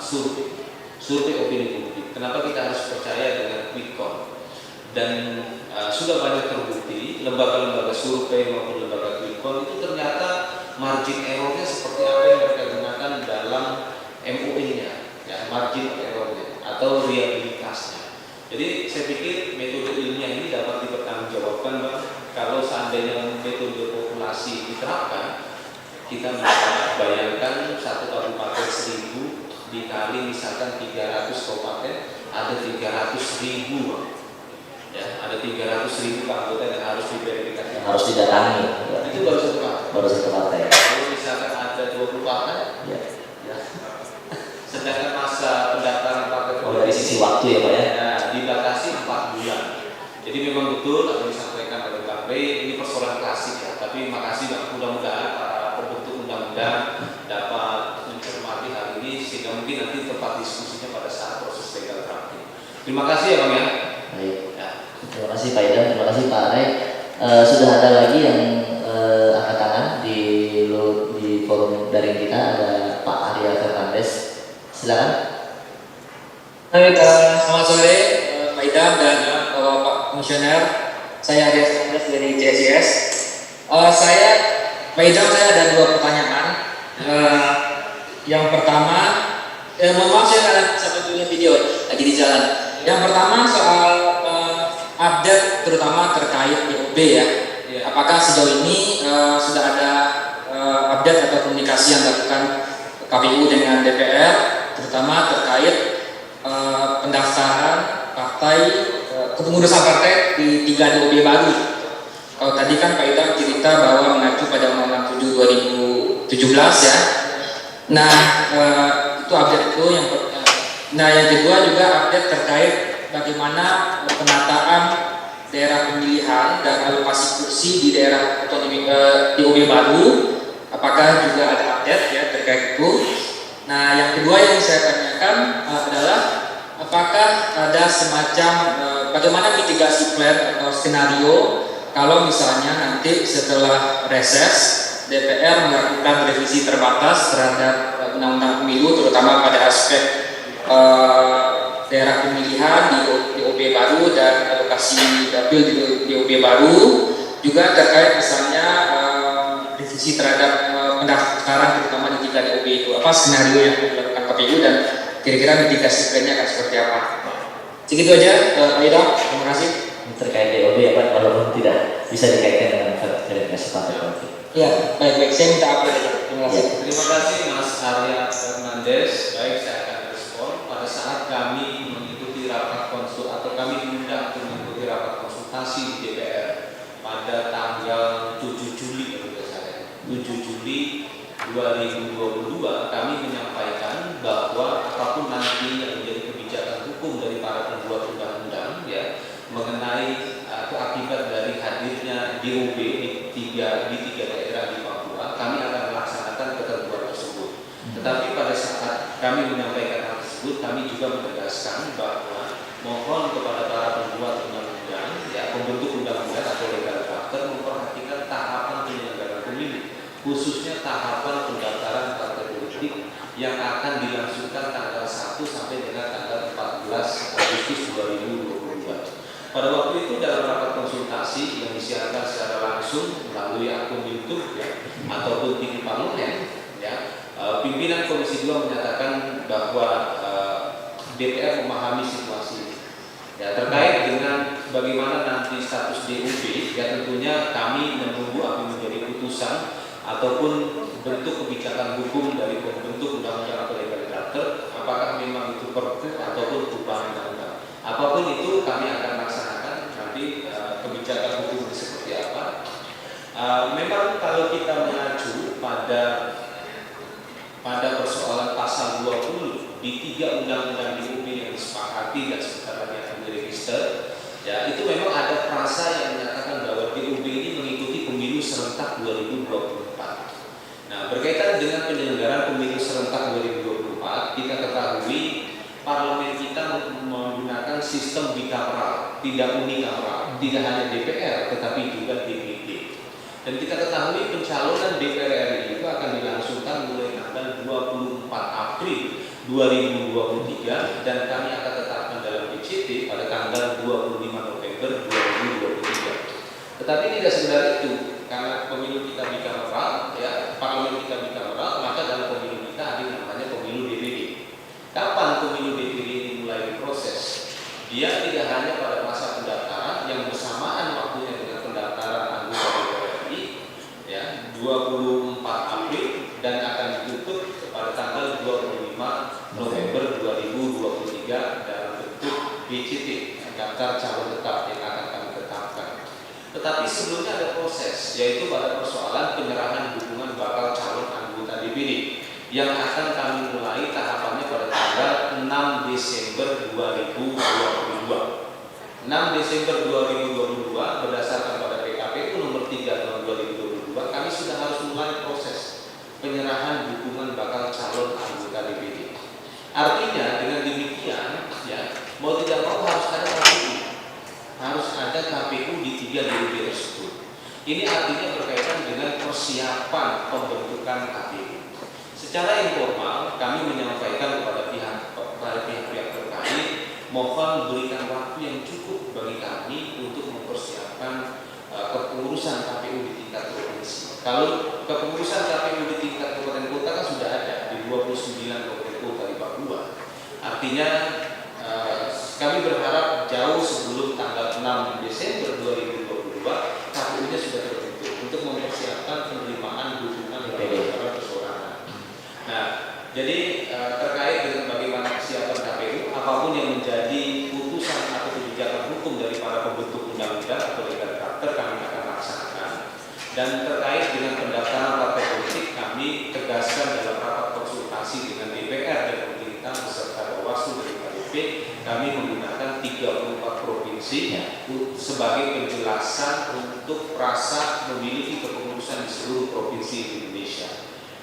survei opini publik? Kenapa kita harus percaya dengan quick count? Dan sudah banyak terbukti lembaga-lembaga survei maupun lembaga quick count itu ternyata margin errornya seperti apa yang mereka gunakan dalam MOE-nya, ya, margin errornya atau reliabilitasnya. Jadi saya pikir metode ilmiah ini dapat dipertanggungjawabkan Bang. Kalau seandainya metode populasi diterapkan, kita bisa bayangkan satu kabupaten 1000 dikali misalkan 300 kabupaten, ada 300.000 Bang. Ya, ada 300.000 anggota yang harus diverifikasi. Yang harus didatangi. Ya. Itu baru satu partai. Baru satu partai. Kalau misalkan ada 20 partai, Ya. ya. Sedangkan masa pendaftaran partai Oh, dari sisi waktu ya Pak ya. Nah, dibatasi 4 bulan. Jadi memang betul apa yang disampaikan oleh Bang Rey, ini persoalan klasik ya. Tapi makasih Bang, mudah-mudahan para pembentuk undang-undang dapat mencermati hal ini sehingga mungkin nanti tempat diskusinya pada saat proses legal drafting. Terima kasih ya Bang ya. Baik. Ya. Terima kasih Pak Idam, terima kasih Pak Rey. Sudah ada lagi yang angkat tangan di forum daring kita, ada Pak Arya Fernandes. Silakan. Baik, selamat sore Pak Idam dan Pak Komisioner. Saya Arya Fernandes dari CSIS. Pak Idam, saya ada 2 pertanyaan. Yang pertama, mohon maaf saya punya video lagi di jalan. Yang pertama soal update terutama terkait DOB ya. Apakah sejauh ini sudah ada update atau komunikasi yang dilakukan KPU dengan DPR terutama terkait pendaftaran partai, kepengurusan partai di 3 DOB baru. Kalau tadi kan Pak Idam cerita bahwa mengacu pada Undang-Undang 7 2017 ya. Nah, itu update itu yang yang kedua juga update terkait bagaimana penataan daerah pemilihan dan alokasi kursi di daerah otonomi DOB baru. Apakah juga ada update ya terkait itu? Nah, yang kedua yang saya tanyakan adalah apakah ada semacam bagaimana mitigasi plan atau skenario kalau misalnya nanti setelah reses DPR melakukan revisi terbatas terhadap undang-undang pemilu terutama pada aspek daerah pemilihan di DOB baru dan alokasi dapil di DOB baru, juga terkait misalnya revisi terhadap pendaftaran terutama di 3 DOB itu, apa skenario yang dilakukan KPU dan kira-kira mitigasi plannya akan seperti apa? Segitu aja, Pak Idam, terima kasih. Terkait DOB ya Pak, walaupun tidak bisa dikaitkan dengan verifikasi partai politik. Ya, baik-baik, saya minta update aja. Terima kasih. Terima kasih Mas Arya Fernandes. Baik, saya akan respon. Pada saat kami mengikuti rapat konsul atau kami diundang untuk mengikuti rapat konsultasi di DPR pada tanggal 7 Juli 7 Juli 2022 kami menyampaikan bahwa apapun nanti yang menjadi kebijakan hukum dari para pembuat undang-undang ya mengenai atau akibat dari hadirnya DOB di tiga daerah di Papua, kami akan melaksanakan ketentuan tersebut. Tetapi pada saat kami menyampaikan hal tersebut, kami juga menegaskan bahwa mohon kepada para pembuat undang-undang, ya pembentuk undang-undang atau legal drafter memperhatikan tahapan penyelenggaraan pemilu, khususnya tahapan pendaftaran partai politik yang akan dilangsungkan tanggal 1 sampai dengan tanggal 14 Agustus 2022. Pada waktu itu dalam rapat konsultasi yang disiarkan secara langsung melalui akun YouTube ya, ataupun TV Parlemen ya, pimpinan Komisi 2 menyatakan bahwa DPR memahami situasi ya, terkait dengan bagaimana nanti status DOB ya tentunya kami menunggu apa menjadi putusan ataupun bentuk kebijakan hukum dari pembentuk undang-undang atau legal drafter, apakah memang itu perpu ataupun perubahan undang-undang Apapun itu kami akan laksanakan nanti kebijakan hukum seperti apa. Memang kalau kita mengacu pada persoalan pasal 20 di 3 undang-undang DUP yang disepakati dan sebentar lagi akan diregister, ya itu memang ada frasa yang menyatakan bahwa DUP ini mengikuti pemilu serentak 2024. Nah, berkaitan dengan penyelenggaraan pemilu serentak 2024, kita ketahui parlemen kita menggunakan sistem bikameral, tidak unikameral, tidak hanya DPR tetapi juga DPD. Dan kita ketahui pencalonan DPR itu akan dilangsungkan mulai tanggal 24 April 2023 dan kami akan tetapkan dalam DCT pada tanggal 25 November 2023. Tetapi tidak sekedar itu, karena pemilu kita bikameral, ya, parlemen kita bikameral, maka dalam pemilu kita ada yang namanya pemilu DPD. Kapan pemilu DPD ini mulai diproses? Dia tidak hanya pada masa pendaftaran yang bersamaan waktunya dengan pendaftaran anggota DPR RI, ya, 24 April dan akan ditutup pada tanggal 25 November 2023 dalam bentuk BCT, daftar calon tetap yang akan kami tetapkan. Tetapi sebelumnya ada proses, yaitu pada persoalan penyerahan dukungan bakal calon anggota DPD yang akan kami mulai tahapannya pada tanggal 6 Desember 2022. 6 Desember 2022 berdasarkan pada PKPU nomor 3 tahun 2022 kami sudah harus mulai proses penyerahan dukungan bakal calon anggota DPD. Artinya dengan demikian, ya, mau tidak mau harus ada KPU. Harus ada KPU di 3 DUP tersebut. Ini artinya berkaitan dengan persiapan pembentukan KPU. Secara informal kami menyampaikan kepada pihak-pihak terkait, mohon berikan waktu yang cukup bagi kami untuk mempersiapkan kepengurusan KPU di tingkat provinsi. Kalau kepengurusan KPU di tingkat kabupaten kota kan sudah ada di 29 kabupaten kota di Papua. Artinya kami berharap jauh sebelum tanggal 6 Desember 2022 KPU-nya sudah terbentuk untuk mempersiapkan penerimaan dukungan dari para persoalan. Nah, jadi terkait dengan bagaimana kesiapan KPU, apapun yang menjadi putusan atau kebijakan hukum dari para pembentuk undang-undang atau legal drafter kami akan laksanakan. Dan terkait dengan pendaftaran partai politik, kami tegaskan dalam rapat konsultasi dengan DPR dan pemerintah beserta Bawaslu dari KDP, kami menggunakan 34 provinsi sebagai penjelasan untuk rasa memiliki kepengurusan di seluruh provinsi di Indonesia.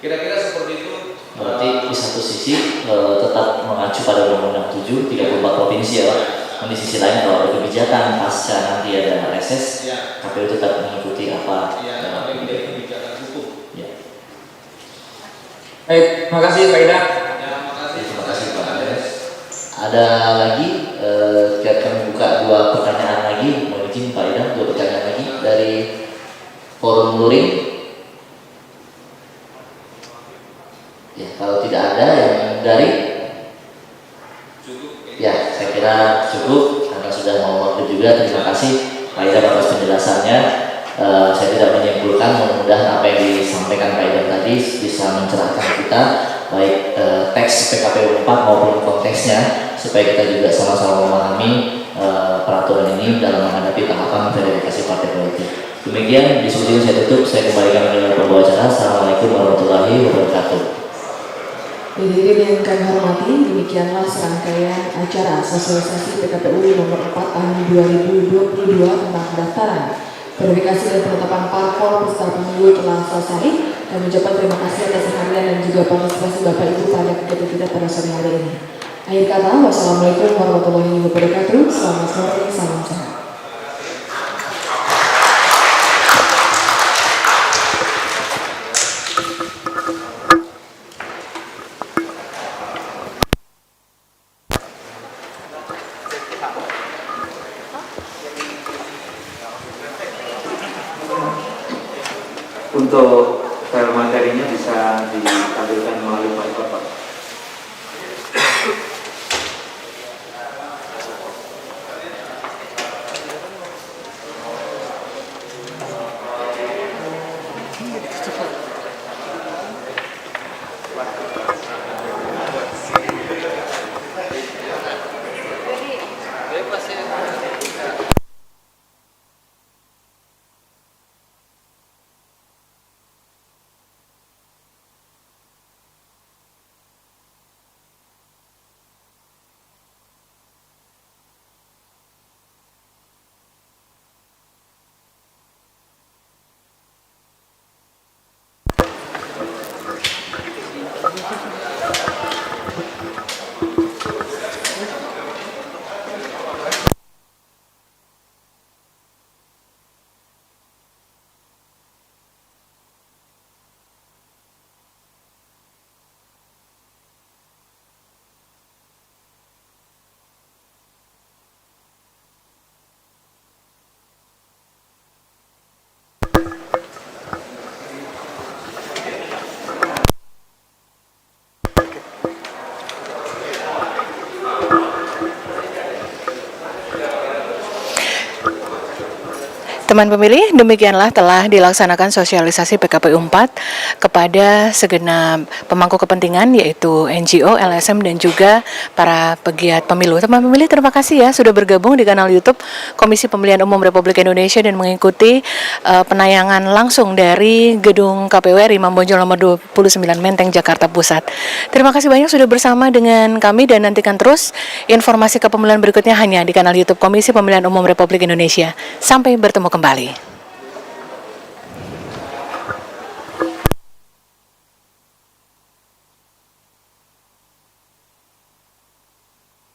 Kira-kira seperti itu. Berarti di satu sisi tetap mengacu pada Undang-Undang 7, 34 provinsi ya Pak. Dan di sisi lain kalau ada kebijakan pasca nanti ada reses, ya, KPU tetap mengikuti apa yang menjadi kebijakan hukum. Ya. Baik, terima kasih Pak Ida. Ya, makasih. Terima kasih Pak Andres. Ada lagi, kita akan buka 2 pertanyaan lagi. Mohon izin Pak Ida, 2 pertanyaan lagi dari forum luring. Ya, kalau tidak ada yang dari, ya saya kira cukup karena sudah mau waktu juga. Terima kasih Pak Ida atas penjelasannya. Saya tidak menyimpulkan, mudah-mudahan apa yang disampaikan Pak Ida tadi bisa mencerahkan kita, baik teks PKPU 4 maupun konteksnya, supaya kita juga sama-sama memahami peraturan ini dalam menghadapi tahapan verifikasi partai politik. Demikian diskusi saya tutup. Saya kembalikan ke pembawa acara. Assalamualaikum warahmatullahi wabarakatuh. Hadirin yang kami hormati, demikianlah serangkaian acara sosialisasi PKPU nomor 4 tahun 2022 tentang pendaftaran, verifikasi dan penetapan parpol peserta pemilu telah selesai. Kami ucapkan terima kasih atas kehadiran dan juga partisipasi Bapak Ibu pada kegiatan kita pada sore hari ini. Akhir kata, wassalamualaikum warahmatullahi wabarakatuh. Selamat sore, salam sehat. Untuk file materinya bisa ditampilkan melalui Bapak. Teman pemilih, demikianlah telah dilaksanakan sosialisasi PKPU 4 kepada segenap pemangku kepentingan yaitu NGO, LSM dan juga para pegiat pemilu. Teman pemilih, terima kasih ya sudah bergabung di kanal YouTube Komisi Pemilihan Umum Republik Indonesia dan mengikuti penayangan langsung dari Gedung KPU RI Mambonjol nomor 29 Menteng, Jakarta Pusat. Terima kasih banyak sudah bersama dengan kami dan nantikan terus informasi kepemiluan berikutnya hanya di kanal YouTube Komisi Pemilihan Umum Republik Indonesia. Sampai bertemu kembali.